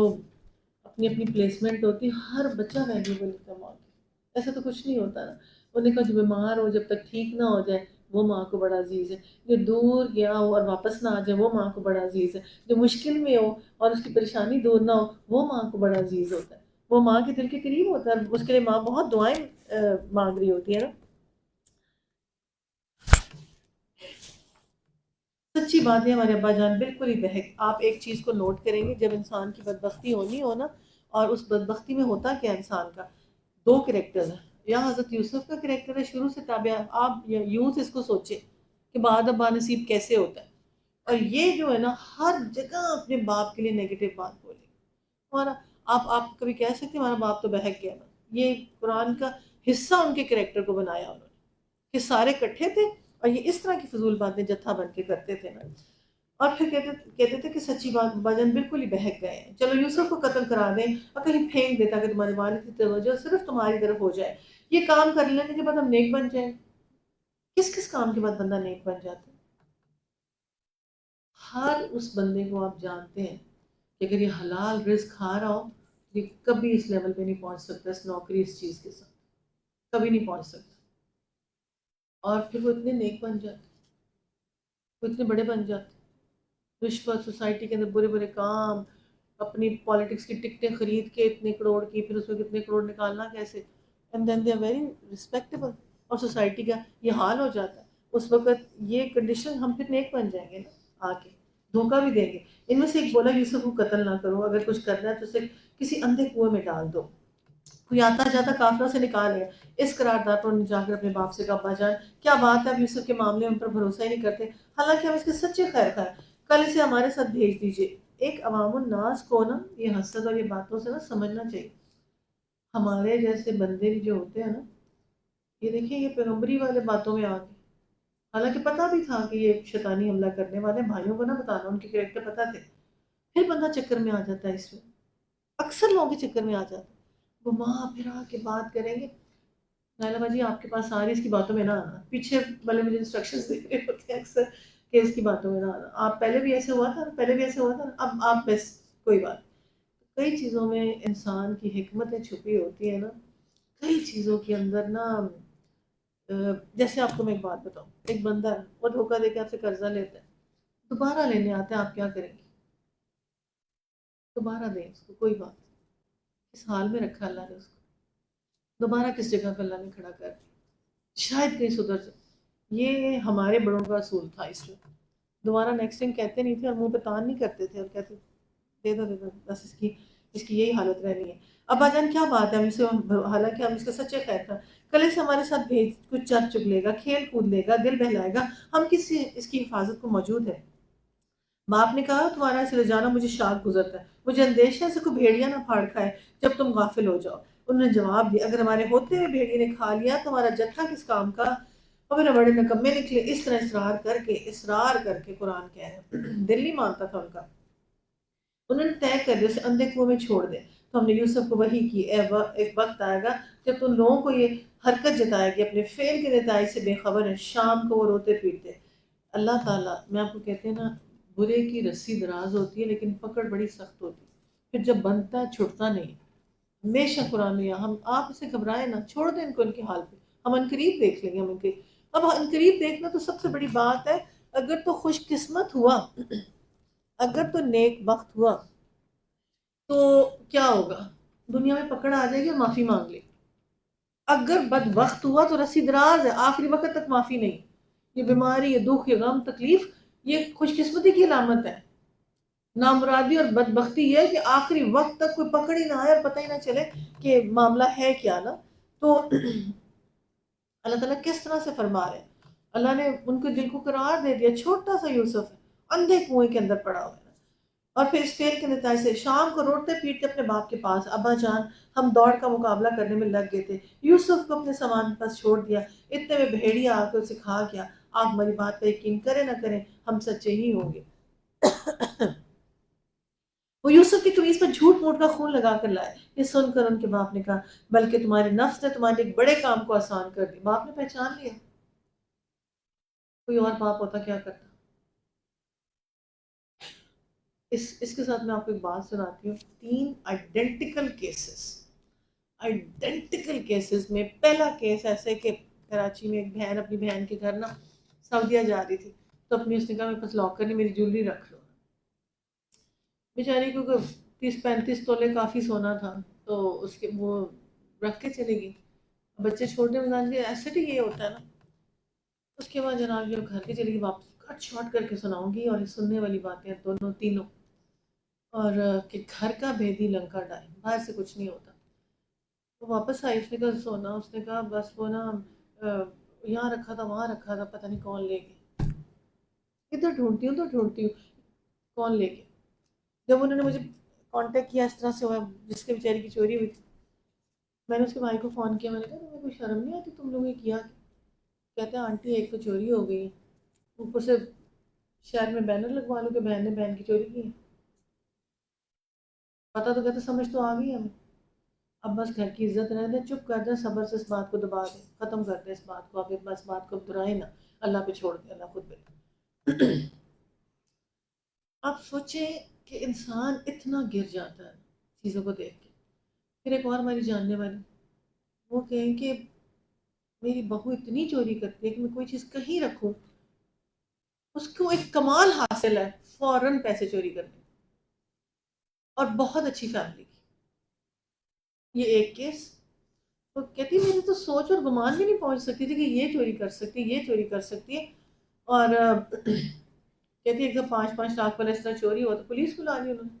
اپنی اپنی پلیسمنٹ ہوتی ہے، ہر بچہ ویلیوبل ہوتا ہے ماں کی. ایسا تو کچھ نہیں ہوتا نا. انہوں نے کہا جو بیمار ہو جب تک ٹھیک نہ ہو جائے وہ ماں کو بڑا عزیز ہے. جو دور گیا ہو اور واپس نہ آ جائے وہ ماں کو بڑا عزیز ہے. جو مشکل میں ہو اور اس کی پریشانی دور نہ ہو وہ ماں کو بڑا عزیز ہوتا ہے. وہ ماں کے دل کے قریب ہوتا ہے. اس کے لیے ماں بہت دعائیں مانگ رہی ہوتی ہے نا. سچی بات ہے ہمارے ابا جان بالکل ہی بہک. آپ ایک چیز کو نوٹ کریں گے، جب انسان کی بدبختی ہونی ہو نا، اور اس بدبختی میں ہوتا کیا انسان کا، دو کریکٹر ہیں. یا حضرت یوسف کا کریکٹر ہے شروع سے تابع. آپ یوتھ اس کو سوچے کہ بعد ابا نصیب کیسے ہوتا ہے. اور یہ جو ہے نا ہر جگہ اپنے باپ کے لیے نیگیٹو بات بولے. ہمارا آپ کبھی کہہ سکتے ہیں ہمارا باپ تو بہک گیا نا. یہ قرآن کا حصہ ان کے کریکٹر کو بنایا انہوں نے کہ سارے کٹھے تھے اور یہ اس طرح کی فضول باتیں جتھا بن کے کرتے تھے نا. اور پھر کہتے تھے کہ سچی بات بجن بالکل ہی بہک گئے ہیں، چلو یوسف کو قتل کرا دیں اور کہیں پھینک دیتا کہ تمہارے والد کی توجہ صرف تمہاری طرف ہو جائے. یہ کام کر لینے کے بعد ہم نیک بن جائیں. کس کس کام کے بعد بندہ نیک بن جاتا ہے؟ ہر اس بندے کو آپ جانتے ہیں کہ اگر یہ حلال رزق کھا رہا ہو، یہ کبھی اس لیول پہ نہیں پہنچ سکتا، اس نوکری اس چیز کے ساتھ کبھی نہیں پہنچ سکتا. اور پھر وہ اتنے نیک بن جاتے، وہ اتنے بڑے بن جاتے. رشوت، سوسائٹی کے اندر برے برے کام، اپنی پالیٹکس کی ٹکٹیں خرید کے اتنے کروڑ کی، پھر اس میں کتنے کروڑ نکالنا کیسے. And then they are very respectable. اور سوسائٹی کا یہ حال ہو جاتا ہے اس وقت. یہ کنڈیشن ہم پھر نیک بن جائیں گے نا. آ کے دھوکہ بھی دیں گے. ان میں سے ایک بولا یوسف کو قتل نہ کرو، اگر کچھ کرنا ہے تو اسے کسی اندھے کنویں میں ڈال دو. کوئی آتا جاتا کافرہ سے نکال لیا. اس قرارداد پر انہوں نے جا کر اپنے باپ سے کہا ابا جان کیا بات ہے، اب یوسف کے معاملے میں ہم پر بھروسہ ہی نہیں کرتے، حالانکہ ہم اس کے سچے خیر خواہ ہیں. کل اسے ہمارے ساتھ بھیج دیجیے. ایک عوام الناس کو نا یہ حسد اور یہ باتوں سے نا سمجھنا چاہیے. ہمارے جیسے بندے بھی جو ہوتے ہیں نا، یہ دیکھیں یہ پیغمبری والے باتوں میں آ گئے. حالانکہ پتہ بھی تھا کہ یہ شیطانی حملہ کرنے والے. بھائیوں کو نہ بتانا، ان کے کریکٹر پتہ تھے. پھر بندہ چکر میں آ جاتا ہے. اس میں اکثر لوگوں کے چکر میں آ جاتا ہے. گھما پھرا کے بات کریں گے. نائلہ باجی آپ کے پاس ساری اس کی باتوں میں نہ آنا، پیچھے والے مجھے انسٹرکشنز دے رہے ہوتے ہیں اکثر کہ اس کی باتوں میں نہ آنا. آپ پہلے بھی ایسے ہوا تھا، پہلے بھی ایسے ہوا تھا، اب آپ بس کوئی بات. کئی چیزوں میں انسان کی حکمتیں چھپی ہوتی ہیں نا. کئی چیزوں کے اندر نا جیسے آپ کو میں ایک بات بتاؤں. ایک بندہ ہے وہ دھوکہ دے کے آپ سے قرضہ لیتا ہے، دوبارہ لینے آتے ہیں، آپ کیا کریں گے؟ دوبارہ دیں اس کو، کوئی بات. اس حال میں رکھا اللہ نے اس کو، دوبارہ کس جگہ پہ اللہ نے کھڑا کر دیا. شاید کہیں سدھر جائے. یہ ہمارے بڑوں کا اصول تھا. اس میں دوبارہ نیکسٹ ٹائم کہتے نہیں تھے اور منہ پہ تان نہیں کرتے تھے اور کہتے دے دو دے دو بس اس کی اس کی یہی حالت رہنی ہے. ابا جان کیا بات ہے ہم اسے، حالانکہ ہم اس کا سچے خیر تھا، کل سے ہمارے ساتھ بھیج کچھ چر چگ لے گا، کھیل کود لے گا، دل بہلائے گا، ہم کسی اس کی حفاظت کو موجود ہے. باپ نے کہا تمہارا اسے لے جانا مجھے شاک گزرتا ہے، مجھے اندیشہ ہے سے کوئی بھیڑیا نہ پھاڑ کھائے جب تم غافل ہو جاؤ. انہوں نے جواب دیا اگر ہمارے ہوتے ہوئے بھیڑیے نے کھا لیا تو ہمارا جتھا کس کام کا. اور میرے بڑے نکمے نکلے. اس طرح اصرار کر کے قرآن کہہ رہے ہیں، دل نہیں مانتا تھا ان کا. انہوں نے طے کر دیا اسے اندھے کنویں میں چھوڑ دے. تو ہم نے یوسف کو وحی کی ایک وقت آئے گا جب تم لوگوں کو یہ حرکت جتائے گی اپنے فعل کے نتائج سے بے خبر ہے. شام کو وہ روتے پیٹتے. اللہ تعالیٰ میں آپ کو کہتے ہیں نا، برے کی رسی دراز ہوتی ہے لیکن پکڑ بڑی سخت ہوتی ہے، پھر جب بنتا ہے چھٹتا نہیں. ہمیشہ قرآن میں ہم آپ اسے گھبرائے نہ، چھوڑ دیں ان کو ان کے حال پہ، ہم عنقریب دیکھ لیں گے. ہم ان کے اب عنقریب دیکھنا تو سب سے بڑی بات ہے. اگر تو خوش قسمت ہوا، اگر تو نیک بخت ہوا تو کیا ہوگا؟ دنیا میں پکڑ آ جائے گی اور معافی مانگ لے. اگر بد وقت ہوا تو رسی دراز ہے، آخری وقت تک معافی نہیں. یہ بیماری، یہ دکھ، یہ غم، تکلیف، یہ خوش قسمتی کی علامت ہے. نامرادی اور بدبختی یہ ہے کہ آخری وقت تک کوئی پکڑ ہی نہ آئے اور پتہ ہی نہ چلے کہ معاملہ ہے کیا نا. تو اللہ تعالیٰ کس طرح سے فرما رہے ہیں. اللہ نے ان کے دل کو قرار دے دیا. چھوٹا سا یوسف ہے، اندھے کنویں کے اندر پڑا ہوا ہے. اور پھر اس فعل کے نتائج سے شام کو روٹتے پیٹتے اپنے باپ کے پاس، ابا جان ہم دوڑ کا مقابلہ کرنے میں لگ گئے تھے، یوسف کو اپنے سامان پاس چھوڑ دیا، اتنے میں بھیڑیا آ کر اسے کھا گیا. آپ ہماری بات پہ یقین کریں نہ کریں ہم سچے ہی ہوں گے. وہ یوسف کی قمیص پر جھوٹ موٹ کا خون لگا کر لائے. یہ سن کر ان کے باپ نے کہا بلکہ تمہارے نفس نے تمہارے ایک بڑے کام کو آسان کر دی. باپ نے پہچان لیا. کوئی اور باپ ہوتا کیا کرتا؟ اس کے ساتھ میں آپ کو ایک بات سناتی ہوں. 3 آئیڈینٹیکل کیسز میں پہلا کیس ایسے کہ کراچی میں ایک بہن اپنی بہن کے گھر نا سعودیہ جا رہی تھی، تو اپنی اس نے کہا میرے پاس لاکر نہیں، میری جویلری رکھ لو. بیچاری کو 30-35 تولے کافی سونا تھا، تو اس کے وہ رکھ کے چلے گی. بچے چھوٹے مزاج کے ایسے ہی یہ ہوتا ہے نا. اس کے بعد جناب یہ گھر کے چلے گی، واپس کٹ شارٹ کر کے سناؤں گی اور یہ سننے والی باتیں دونوں تینوں. اور کہ گھر کا بھیدی لنکا ڈال، باہر سے کچھ نہیں ہوتا. وہ واپس آئی، اس نے کہا سونا، اس نے کہا بس وہ نا یہاں رکھا تھا وہاں رکھا تھا، پتہ نہیں کون لے گیا. ادھر ڈھونڈتی ہوں تو ڈھونڈتی ہوں کون لے گیا. جب انہوں نے مجھے کانٹیکٹ کیا اس طرح سے ہوا جس کے بیچاری کی چوری ہوئی تھی، میں نے اس کے بھائی کو فون کیا. میں نے کہا تمہیں کوئی شرم نہیں آتی تم لوگوں نے کیا؟ کہتے ہیں آنٹی ایک تو چوری ہو گئی، اوپر سے شہر میں بینر لگوا لو کہ بہن نے بہن کی چوری کی. پتہ تو کہتے سمجھ تو آ گئی ہمیں. اب بس گھر کی عزت رہ دے، چپ کر دیں، صبر سے اس بات کو دبا دیں، ختم کر دیں اس بات کو. اب بس بات کو دہرائیں نا، اللہ پہ چھوڑ دیں، اللہ خود پہ. آپ سوچیں کہ انسان اتنا گر جاتا ہے چیزوں کو دیکھ کے. پھر ایک اور ہماری جاننے والی، وہ کہیں کہ میری بہو اتنی چوری کرتی ہے کہ میں کوئی چیز کہیں رکھوں اس کو ایک کمال حاصل ہے فوراً پیسے چوری کرنے، اور بہت اچھی فیملی کی. یہ ایک کیس. تو کہتی میری تو سوچ اور گمان بھی نہیں پہنچ سکتی تھی کہ یہ چوری کر سکتی، یہ چوری کر سکتی ہے. اور کہتی ایک دم 5-5 لاکھ والا اس طرح چوری ہوا تو پولیس بلا لی انہوں نے.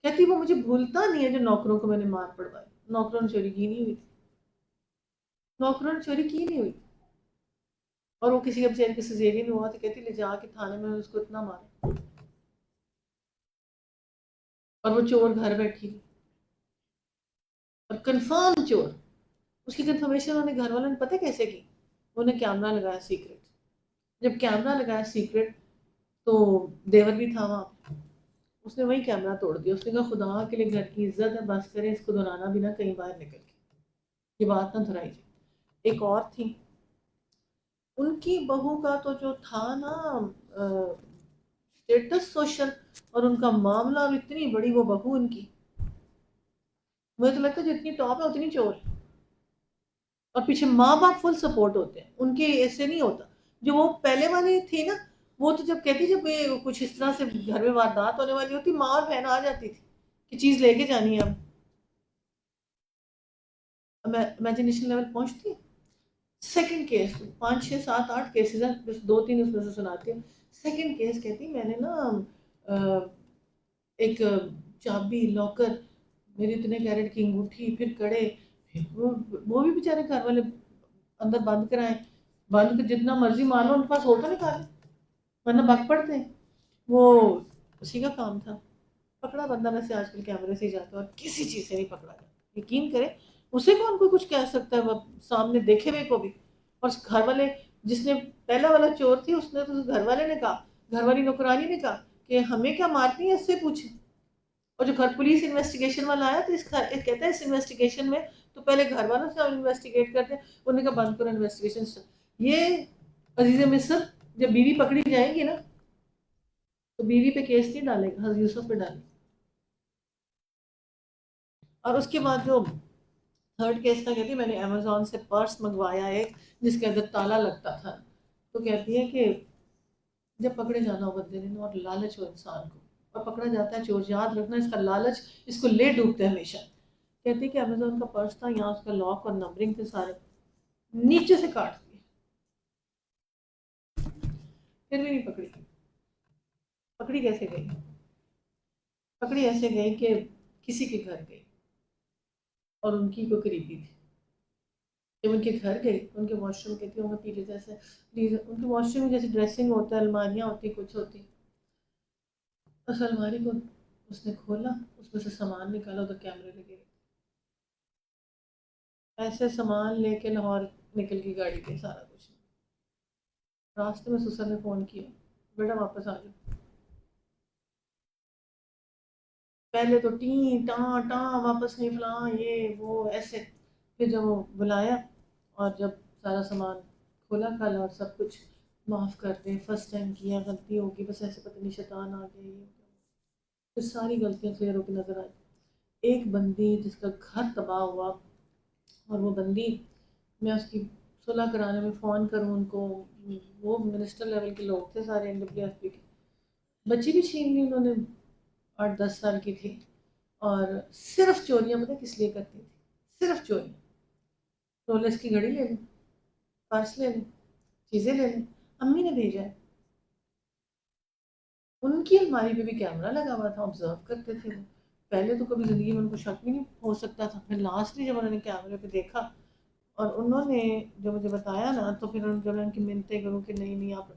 کہتی وہ مجھے بھولتا نہیں ہے جو نوکروں کو میں نے مار پڑوائی. نوکروں نے چوری کی نہیں ہوئی تھی، نوکروں نے چوری کی نہیں ہوئی. اور وہ کسی کا بچے کسی زیری میں ہوا تو کہتی لے جا کے تھانے میں اس کو اتنا مارا. اور وہ چور گھر بیٹھی اور کنفرم چور. اس کی کنفرمیشن انہوں نے گھر والوں نے پتہ کیسے کی؟ انہوں نے کیمرہ لگایا سیکرٹ. جب کیمرہ لگایا سیکرٹ تو دیور بھی تھا وہاں، اس نے وہی کیمرہ توڑ دیا. اس نے کہا خدا کے لیے گھر کی عزت ہے، بس کریں، اس کو دہرانا بھی نہ کہیں باہر نکل کے، یہ بات نہ دہرائی جائے. ایک اور تھی، ان کی بہو کا تو جو تھا نا اسٹیٹس سوشل، اور ان کا معاملہ، اور اتنی بڑی وہ بہو ان کی، مجھے تو لگتا ہے جتنی ٹاپ ہے اتنی چور. اور پیچھے ماں باپ فل سپورٹ ہوتے ہیں ان کے، ایسے نہیں ہوتا. جو وہ پہلے والی تھی نا، وہ تو جب کہتی جب کچھ اس طرح سے گھر میں واردات ہونے والی ہوتی، ماں اور بہن آ جاتی تھی کہ چیز لے کے جانی ہے. اب امیجنیشن لیول پہنچتی ہے. سیکنڈ کیس 5-6-7-8 کیسز ہیں، بس 2-3 اس میں سے سناتی ہوں. سیکنڈ کیس کہتی میں نے نا ایک چابی لاکر میری اتنے کیرٹ کی انگوٹھی، پھر کڑے، پھر وہ بھی بیچارے گھر والے اندر بند کرائیں، بند کر جتنا مرضی مارو ان کے پاس ہوتا نکالے ورنہ بھگ پڑتے ہیں. وہ اسی کا کام تھا. پکڑا بندہ ویسے آج کل کیمرے سے ہی جاتا ہے اور کسی چیز سے نہیں پکڑا جاتا، یقین کرے. اسے کون کوئی کچھ کہہ سکتا ہے وہ سامنے دیکھے ہوئے کو بھی. اور گھر والے، جس نے پہلا والا چور تھی اس نے تو گھر والے نے کہا، گھر والی نوکرانی نے کہا کہ ہمیں کیا مارتی ہیں، اس سے پوچھیں. اور جو گھر پولیس انویسٹیگیشن والا آیا تو کہتا ہے اس انویسٹیگیشن میں تو پہلے گھر والوں سے ہم انویسٹیگیٹ کرتے ہیں. انہوں نے کہا بند کرو انویسٹیگیشن. یہ عزیز مصر جب بیوی پکڑی جائے گی نا تو بیوی پہ کیس نہیں ڈالے گا، حضرت یوسف پہ ڈالے. اور اس کے بعد جو تھرڈ کیس تھا، کہتی میں نے امیزون سے پرس منگوایا ایک جس کے اندر تالا لگتا تھا. تو کہتی ہے کہ جب پکڑے جانا ہو بندے نے اور لالچ ہو انسان کو اور پکڑا جاتا ہے چور، یاد رکھنا اس کا لالچ اس کو لے ڈوبتا ہے ہمیشہ. کہتی کہ امیزون کا پرس تھا، یہاں اس کا لاک اور نمبرنگ تھے سارے، نیچے سے کاٹ دیے پھر بھی نہیں پکڑی. پکڑی کیسے گئی؟ پکڑی ایسے گئی کہ کسی کے گھر گئی اور ان کی کوئی قریبی تھی. جب ان کے گھر گئی ان کے واش روم کہتی ہوں گے پیچھے جیسے ان کے واش روم میں جیسے ڈریسنگ ہوتا ہے، الماریاں ہوتی کچھ ہوتی. اس الماری کو اس نے کھولا، اس میں سے سامان نکالا، ادھر کیمرے لگے. ایسے سامان لے کے لاہور نکل کی گاڑی پہ سارا کچھ. راستے میں سسر نے فون کیا، بیٹا واپس آ جاؤ. پہلے تو ٹیں ٹاں ٹاں واپس نہیں فلاں یہ وہ ایسے. پھر جب وہ بلایا اور جب سارا سامان کھولا کھالا اور سب کچھ معاف کر دیں، فرسٹ ٹائم کیا، غلطی ہوگی، بس ایسے پتہ نہیں شیطان آ گیا یہ. پھر ساری غلطیاں کلیئر ہو کے نظر آئی. ایک بندی جس کا گھر تباہ ہوا اور وہ بندی میں اس کی صلح کرانے میں فون کروں ان کو، وہ منسٹر لیول کے لوگ تھے سارے NWFP کے. بچی بھی چھین لی انہوں نے، 8-10 سال کی تھی. اور صرف چوریاں پتہ کس لیے کرتی تھی؟ صرف چوریاں. رولکس کی گھڑی لے لیں، پرس لے لیں، چیزیں لے لیں. امی نے بھیجا ہے. ان کی الماری پہ بھی کیمرہ لگا ہوا تھا، آبزرو کرتے تھے وہ. پہلے تو کبھی زندگی میں ان کو شک بھی نہیں ہو سکتا تھا. پھر لاسٹلی جب انہوں نے کیمرے پہ دیکھا اور انہوں نے جو مجھے بتایا نا، تو پھر جب میں ان کی منتیں کروں کہ نہیں نہیں آپ،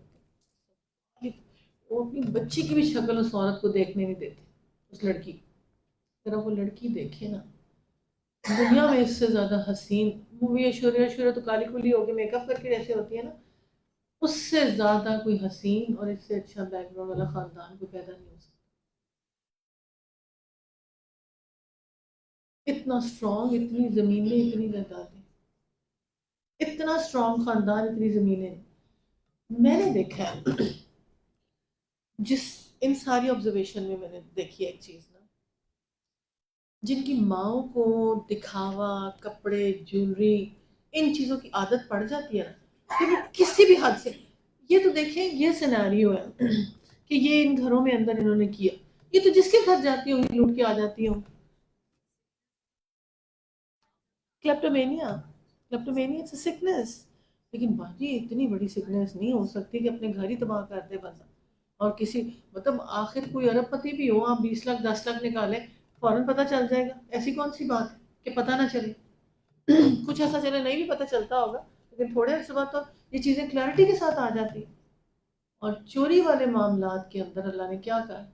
وہ اپنی بچی کی بھی شکل اس عورت کو دیکھنے نہیں دیتے، اس لڑکی. ذرا وہ لڑکی دیکھے نا، دنیا میں اس سے زیادہ حسین مووی ایشوریا تو کالی کلی ہو کے میک اپ کر کے جیسے ہوتی ہے نا، اس سے زیادہ کوئی حسین اور اس سے اچھا بیک گراؤنڈ والا خاندان کو پیدا نہیں ہو سکتا. اتنا اسٹرانگ، اتنی زمینیں، اتنی جائیدادیں، اتنا اسٹرانگ خاندان، اتنی زمینیں. میں نے دیکھا ہے جس ان ساری آبزرویشن میں نے دیکھی ہے ایک چیز نا، جن کی ماؤں کو دکھاوا، کپڑے، جیولری، ان چیزوں کی عادت پڑ جاتی ہے نا کہ وہ کسی بھی حد سے. یہ تو دیکھیں یہ سیناریو ہے کہ یہ ان گھروں میں اندر انہوں نے کیا. یہ تو جس کے گھر جاتی ہوں لوٹ کے آ جاتی ہوں. کلیپٹومینیا، کلیپٹومینیا اٹس اے سکنس. لیکن باقی اتنی بڑی سکنس نہیں ہو سکتی کہ اپنے گھر ہی تباہ کر دے بندہ. اور کسی مطلب آخر کوئی ارب پتی بھی ہو، آپ 20 لاکھ 10 لاکھ نکالیں فوراً پتہ چل جائے گا. ایسی کون سی بات ہے کہ پتہ نہ چلے. کچھ ایسا چلے نہیں بھی پتہ چلتا ہوگا، لیکن تھوڑے عرصے بعد تو یہ چیزیں کلیئرٹی کے ساتھ آ جاتی. اور چوری والے معاملات کے اندر اللہ نے کیا کہا؟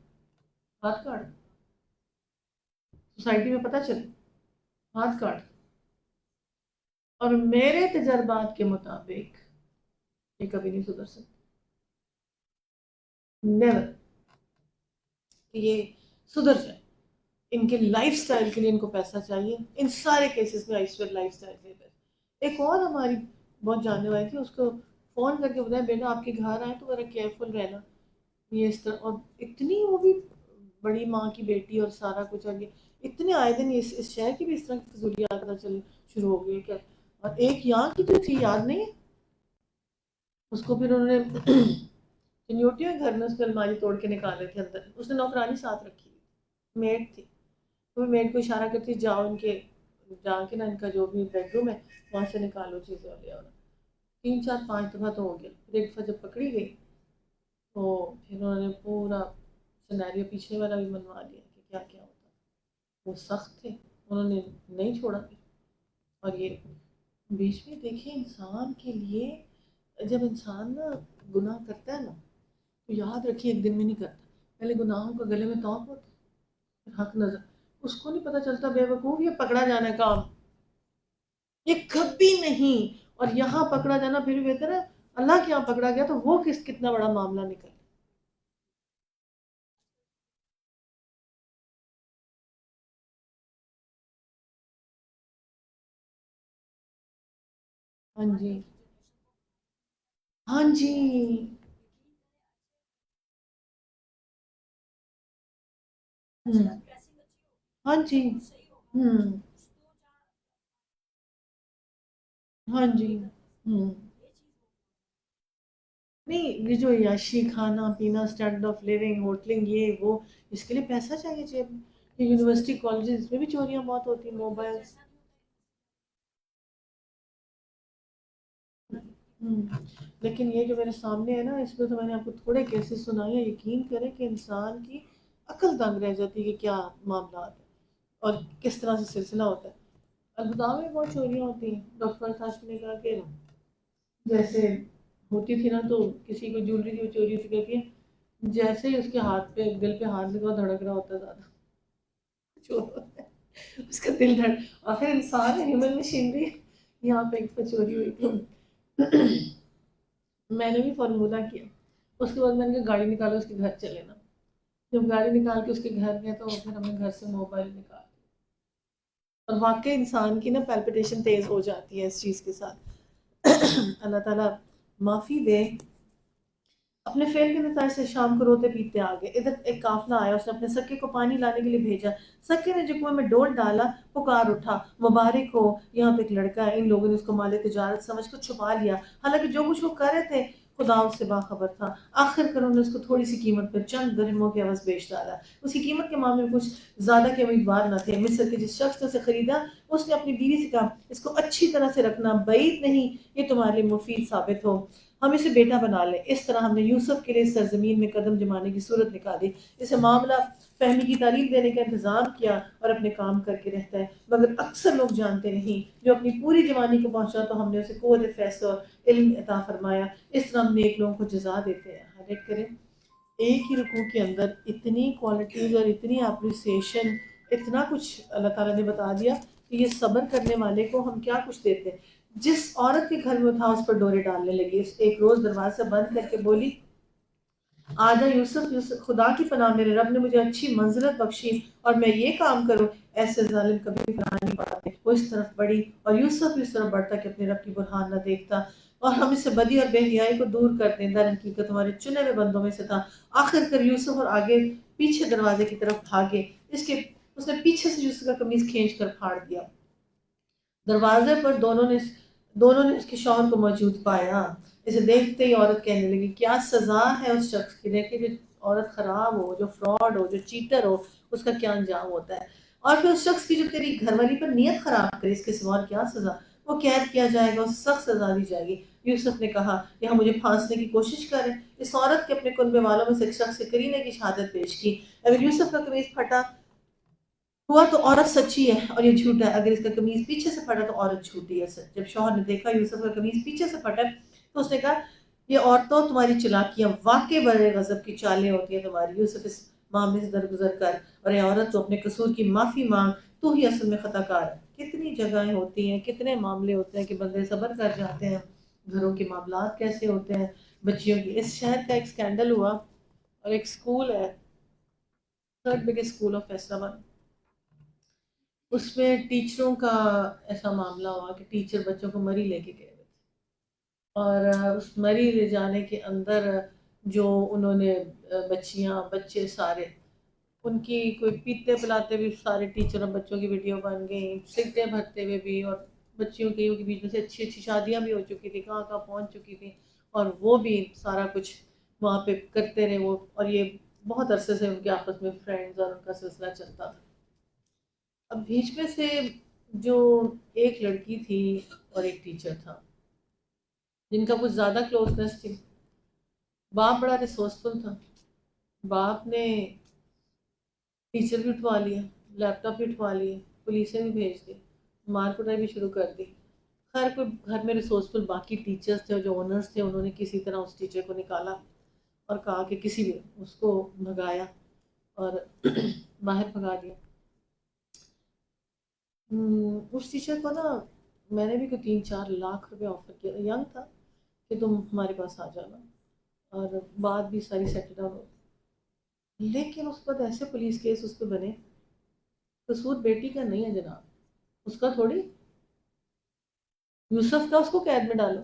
ہاتھ کاٹ. سوسائٹی میں پتہ چلے ہاتھ کاٹ. اور میرے تجربات کے مطابق یہ کبھی نہیں سدھر سکتے. نیور کہ یہ سدھر جائے. ان کے لائف سٹائل کے لیے ان کو پیسہ چاہیے. ان سارے کیسز میں ایشور لائف سٹائل کے لیے. ایک اور ہماری بہت جاننے والی تھی، اس کو فون کر کے بتایا بیٹا آپ کے گھر آئے تو ذرا کیئرفل رہنا. یہ اس طرح، اور اتنی وہ بھی بڑی ماں کی بیٹی اور سارا کچھ. اور یہ اتنے آئے دن اس شہر کی بھی اس طرح کی فضولیات پتہ چل شروع ہو گئی. کیا اور ایک یہاں کی تو تھی یاد نہیں ہے اس کو. پھر انہوں نے چنیوٹی ہوئی گھر میں اس کے الماری توڑ کے نکالے تھے اندر. اس نے نوکرانی ساتھ رکھی، میڈ تھی. تو میڈ کو اشارہ کرتی جاؤ ان کے جا کے نا ان کا جو بھی بیڈ روم ہے وہاں سے نکالو چیزیں اور لے آؤ. 3 4 5 دفعہ تو ہو گیا. پھر ایک دفعہ جب پکڑی گئی تو پھر انہوں نے پورا سیناریو پیچھے والا بھی منوا لیا کہ کیا کیا ہوتا. وہ سخت تھے، انہوں نے نہیں چھوڑا. اور یہ بیچ میں دیکھیں انسان کے لیے، جب انسان نا گناہ کرتا ہے نا تو یاد رکھیے ایک دن میں نہیں کرتا، پہلے گناہوں کا گلے میں توق ہوتا ہے، حق نظر اس کو نہیں پتہ چلتا، بے وقوف یہ پکڑا جانا کام، یہ کبھی نہیں. اور یہاں پکڑا جانا پھر بھی بہتر ہے اللہ کے یہاں پکڑا گیا تو وہ کتنا بڑا معاملہ نکل. ہاں جی، ہاں جی، ہوں، ہاں جی، ہوں، ہاں جی، ہوں. نہیں یہ جو عیاشی کھانا پینا اسٹینڈرڈ آف لیونگ ہوٹلنگ یہ وہ، اس کے لیے پیسہ چاہیے جیب میں. یہ یونیورسٹی کالجز اس میں بھی چوریاں بہت ہوتی ہیں، موبائل. ہوں. لیکن یہ جو میرے سامنے ہے نا اس میں تو میں نے آپ کو تھوڑے کیسز سنائے ہیں، یقین کریں کہ انسان کی عقل دنگ رہ جاتی ہے کہ کیا معاملات ہیں اور کس طرح سے سلسلہ ہوتا ہے. البتاؤ میں بہت چوریاں ہوتی ہیں. ڈاکٹر تاش نے کہا کہ جیسے ہوتی تھی نا تو کسی کو جویلری کی چوری ہوتی کہتی ہے جیسے ہی اس کے ہاتھ پہ دل پہ ہاتھ لگا دھڑک رہا ہوتا ہے زیادہ چور ہوتا ہے اس کا دل دھڑ. آخر انسان ہے، ہیومن مشینری. یہاں پہ ایک پہ چوری ہوئی تھی. میں نے بھی فارمولہ کیا. اس کے بعد میں نے کہا گاڑی نکالو اس کے گھر چلے نا. جب گاڑی نکال کے اس کے گھر گئے تو پھر ہم نے گھر سے موبائل نکال. اور واقعی انسان کی نا پیلپٹیشن تیز ہو جاتی ہے اس چیز کے ساتھ. اللہ تعالیٰ معافی دے. اپنے فعل کے نتائج سے شام کو روتے پیتے آ گئے. ادھر ایک قافلہ آیا، اس نے اپنے سکے کو پانی لانے کے لیے بھیجا. سکے نے جو کنویں میں ڈول ڈالا پکار اٹھا مبارک ہو، یہاں پہ ایک لڑکا ہے. ان لوگوں نے اس کو مال تجارت سمجھ کر چھپا لیا، حالانکہ جو کچھ وہ کر رہے تھے خدا اس سے باخبر تھا. آخر کر انہوں نے اس کو تھوڑی سی قیمت پر چند درہموں کے عوض بیچ ڈالا. اس کی قیمت کے معاملے میں کچھ زیادہ کے امیدوار نہ تھے. مصر کے جس شخص نے اسے خریدا اس نے اپنی بیوی سے کہا اس کو اچھی طرح سے رکھنا، بعید نہیں یہ تمہارے لیے مفید ثابت ہو، ہم اسے بیٹا بنا لیں. اس طرح ہم نے یوسف کے لیے اس سرزمین میں قدم جمانے کی صورت نکالی. اسے معاملہ فہمی کی تعلیم دینے کا انتظام کیا اور اپنے کام کر کے رہتا ہے. مگر اکثر لوگ جانتے نہیں، جو اپنی پوری جوانی کو پہنچا تو ہم نے اسے قوت فیصلہ اور علم عطا فرمایا. اس طرح ہم نیک لوگوں کو جزا دیتے ہیں. ہائلائٹ کریں ایک ہی رکوع کے اندر اتنی کوالٹیز اور اتنی اپریسیشن، اتنا کچھ اللہ تعالیٰ نے بتا دیا کہ یہ صبر کرنے والے کو ہم کیا کچھ دیتے ہیں. جس عورت کے گھر میں تھا اس پر ڈورے ڈالنے لگی. ایک روز دروازہ بند کر کے بولی آجا یوسف. یوسف خدا کی پناہ میرے رب نے مجھے اچھی منزلت بخشی اور میں یہ کام کروں، ایسے ظالم کبھی پناہ نہیں پاتے. وہ اس طرف بڑھی اور یوسف اس طرف بڑھتا کہ اپنے رب کی برہان نہ دیکھتا اور ہم اس سے بدی اور بے حیائی کو دور کر دیں. در حقیقت ہمارے چنے ہوئے بندوں میں سے تھا. آخر کر یوسف اور آگے پیچھے دروازے کی طرف بھاگے. اس نے پیچھے سے یوسف کا قمیص کھینچ کر پھاڑ دیا. دروازے پر دونوں نے اس کے شوہر کو موجود پایا. اسے دیکھتے ہی عورت کہنے لگی کیا سزا ہے اس شخص کی. دیکھیں جو عورت خراب ہو، جو فراڈ ہو، جو چیٹر ہو، اس کا کیا انجام ہوتا ہے. اور پھر اس شخص کی جو تیری گھر والی پر نیت خراب کرے، اس کے سوا اور کیا سزا. وہ قید کیا جائے گا، اسے سخت سزا دی جائے گی. یوسف نے کہا یہاں مجھے پھانسنے کی کوشش کریں. اس عورت کے اپنے کنبے والوں میں سے ایک شخص سے قرینے کی شہادت پیش کی. اگر یوسف کا قمیص پھٹا ہوا تو عورت سچی ہے اور یہ جھوٹا ہے، اگر اس کا قمیص پیچھے سے پھٹا تو عورت جھوٹی ہے. جب شوہر نے دیکھا یوسف کا قمیص پیچھے سے پھٹا تو اس نے کہا یہ عورتوں تمہاری چلاکیاں واقعی بڑے غضب کی چالیں ہوتی ہیں تمہاری. یوسف اس معاملے سے درگزر کر اور اے عورت تو اپنے قصور کی معافی مانگ، تو ہی اصل میں خطا کار ہے. کتنی جگہیں ہوتی ہیں، کتنے معاملے ہوتے ہیں کہ بندے صبر کر جاتے ہیں. گھروں کے معاملات کیسے ہوتے ہیں، بچیوں کی. اس شہر کا ایک سکینڈل ہوا اور ایک سکول ہے، third biggest school of Faisal آباد. اس میں ٹیچروں کا ایسا معاملہ ہوا کہ ٹیچر بچوں کو مری لے کے گئے ہوئے تھے اور اس مری لے جانے کے اندر جو انہوں نے بچیاں بچے سارے ان کی کوئی پیتے پلاتے بھی سارے ٹیچر اور بچوں کی ویڈیو بن گئی، سگٹیں بھرتے ہوئے بھی، اور بچیوں کے بیچ میں سے اچھی اچھی شادیاں بھی ہو چکی تھی، کہاں کہاں پہنچ چکی تھی، اور وہ بھی سارا کچھ وہاں پہ کرتے رہے وہ. اور یہ بہت عرصے سے ان کے آپس میں فرینڈز اور ان کا سلسلہ چلتا تھا. اب بیچ میں سے جو ایک لڑکی تھی اور ایک ٹیچر تھا جن کا کچھ زیادہ کلوزنس تھی. باپ بڑا ریسورسفل تھا. باپ نے ٹیچر بھی اٹھوا لیا، لیپ ٹاپ بھی اٹھوا لیے، پولیسیں بھی بھیج دی، مار کٹائی بھی شروع کر دی. خیر کوئی گھر میں ریسورسفل باقی ٹیچرس تھے اور جو اونرس تھے انہوں نے کسی طرح اس ٹیچر کو نکالا اور کہا کہ کسی بھی اس کو بھگایا اور باہر بھگا دیا. اس ٹیچر کو نا میں نے بھی کوئی 3-4 لاکھ روپے آفر کیا، ینگ تھا، کہ تم ہمارے پاس آ جانا، اور بات بھی ساری سیٹل ڈاؤن ہو. لیکن اس کے بعد ایسے پولیس کیس اس پہ بنے. قصور بیٹی کا نہیں ہے جناب، اس کا تھوڑی. یوسف کا اس کو قید میں ڈالو،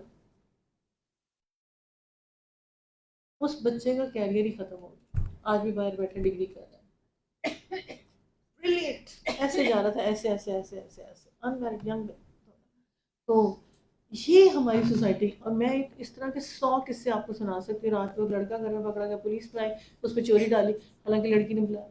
اس بچے کا کیریئر ہی ختم ہو گیا، آج بھی باہر بیٹھے ڈگری کر رہا ہے. بریلینٹ ایسے جا رہا تھا، ایسے ایسے ایسے ایسے ایسے انمیرڈ ینگ. تو یہ ہماری سوسائٹی. اور میں اس طرح کے 100 قصے آپ کو سنا سکتی ہوں. رات کو لڑکا گھر میں پکڑا گیا، پولیس میں آئی، اس پہ چوری ڈالی، حالانکہ لڑکی نے بلایا.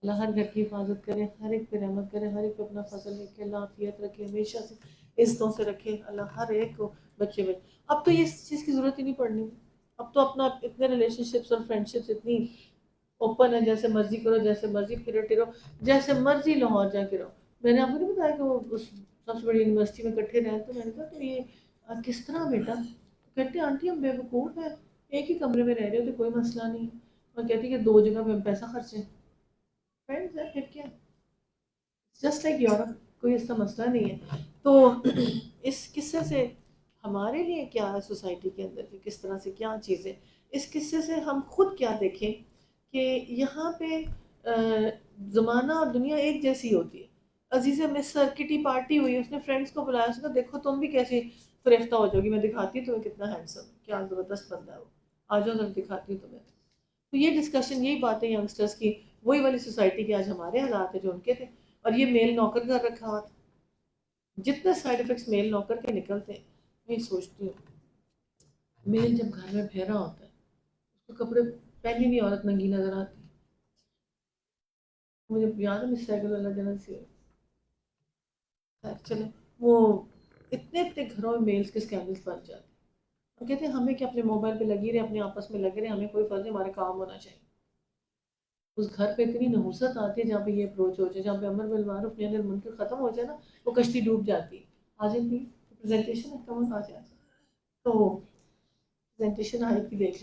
اللہ ہر گھر کی حفاظت کرے، ہر ایک پہ رحمت کرے، ہر ایک پہ اپنا فضل رکھے، اللہ عافیت رکھے، ہمیشہ سے عزتوں سے رکھے اللہ ہر ایک کو. بچے بچے اب تو یہ چیز کی ضرورت ہی نہیں پڑنی. اب تو اپنا اتنے ریلیشن شپس اور فرینڈ شپس اتنی اوپن ہے، جیسے مرضی کرو، جیسے مرضی پھرو ٹرو، جیسے مرضی لاہور جا کے رہو. میں نے آپ کو نہیں بتایا کہ وہ اس سب سے بڑی یونیورسٹی میں اکٹھے رہے. تو میں نے کہا کہ یہ کس طرح بیٹا؟ کہتے آنٹی ہم بے وقوف ہیں، ایک ہی کمرے میں رہ رہے ہو تو کوئی مسئلہ نہیں. اور کہتی کہ 2 جگہ پہ پیسہ خرچے. فرینڈز ہے پھر کیا، جسٹ لائک یورپ، کوئی اس کا مسئلہ نہیں ہے. تو اس قصے سے ہمارے لیے کیا ہے سوسائٹی کے اندر کی کس طرح سے کیا چیزیں، اس قصے سے ہم خود کیا دیکھیں کہ یہاں پہ زمانہ اور دنیا ایک جیسی ہوتی ہے. عزیز مس سر کٹی پارٹی ہوئی، اس نے فرینڈس کو بلایا، اس نے دیکھو تم بھی کیسی فریفتہ ہو جاؤ گی، میں دکھاتی ہوں تمہیں کتنا ہینڈسم، کیا زبردست بندہ ہے وہ، آ جاؤ میں دکھاتی ہوں تمہیں. تو یہ ڈسکشن، یہی باتیں ینگسٹرس کی، وہی والی سوسائٹی کے آج ہمارے حالات ہیں جو ان کے تھے. اور یہ میل نوکر گھر رکھا ہوا تھا. جتنے سائیڈ افیکٹس میل نوکر کے نکلتے ہیں، میں سوچتی ہوں میل جب گھر میں پھیرا ہوتا ہے، اس کو کپڑے پہنی نہیں عورت ننگی نظر آتی. مجھے یاد ہے مس سائیکل اللہ جنرل سے چلے وہ اتنے اتنے گھروں میں میلز کے اسکینڈلس بن جاتے ہیں. اور کہتے ہیں ہمیں کہ اپنے موبائل پہ لگی رہے، اپنے آپس میں لگے رہے، ہمیں کوئی فرض نہیں، ہمارا کام ہونا چاہیے. اس گھر پہ اتنی نحوست آتی ہے جہاں پہ یہ اپروچ ہو جائے، جہاں پہ امر بالمعروف نہی عن المنکر ختم ہو جائے نا، وہ کشتی ڈوب جاتی ہے. آ جائیں گی پریزنٹیشن ہے، کم آ جائے. تو پریزنٹیشن آئی کی دیکھ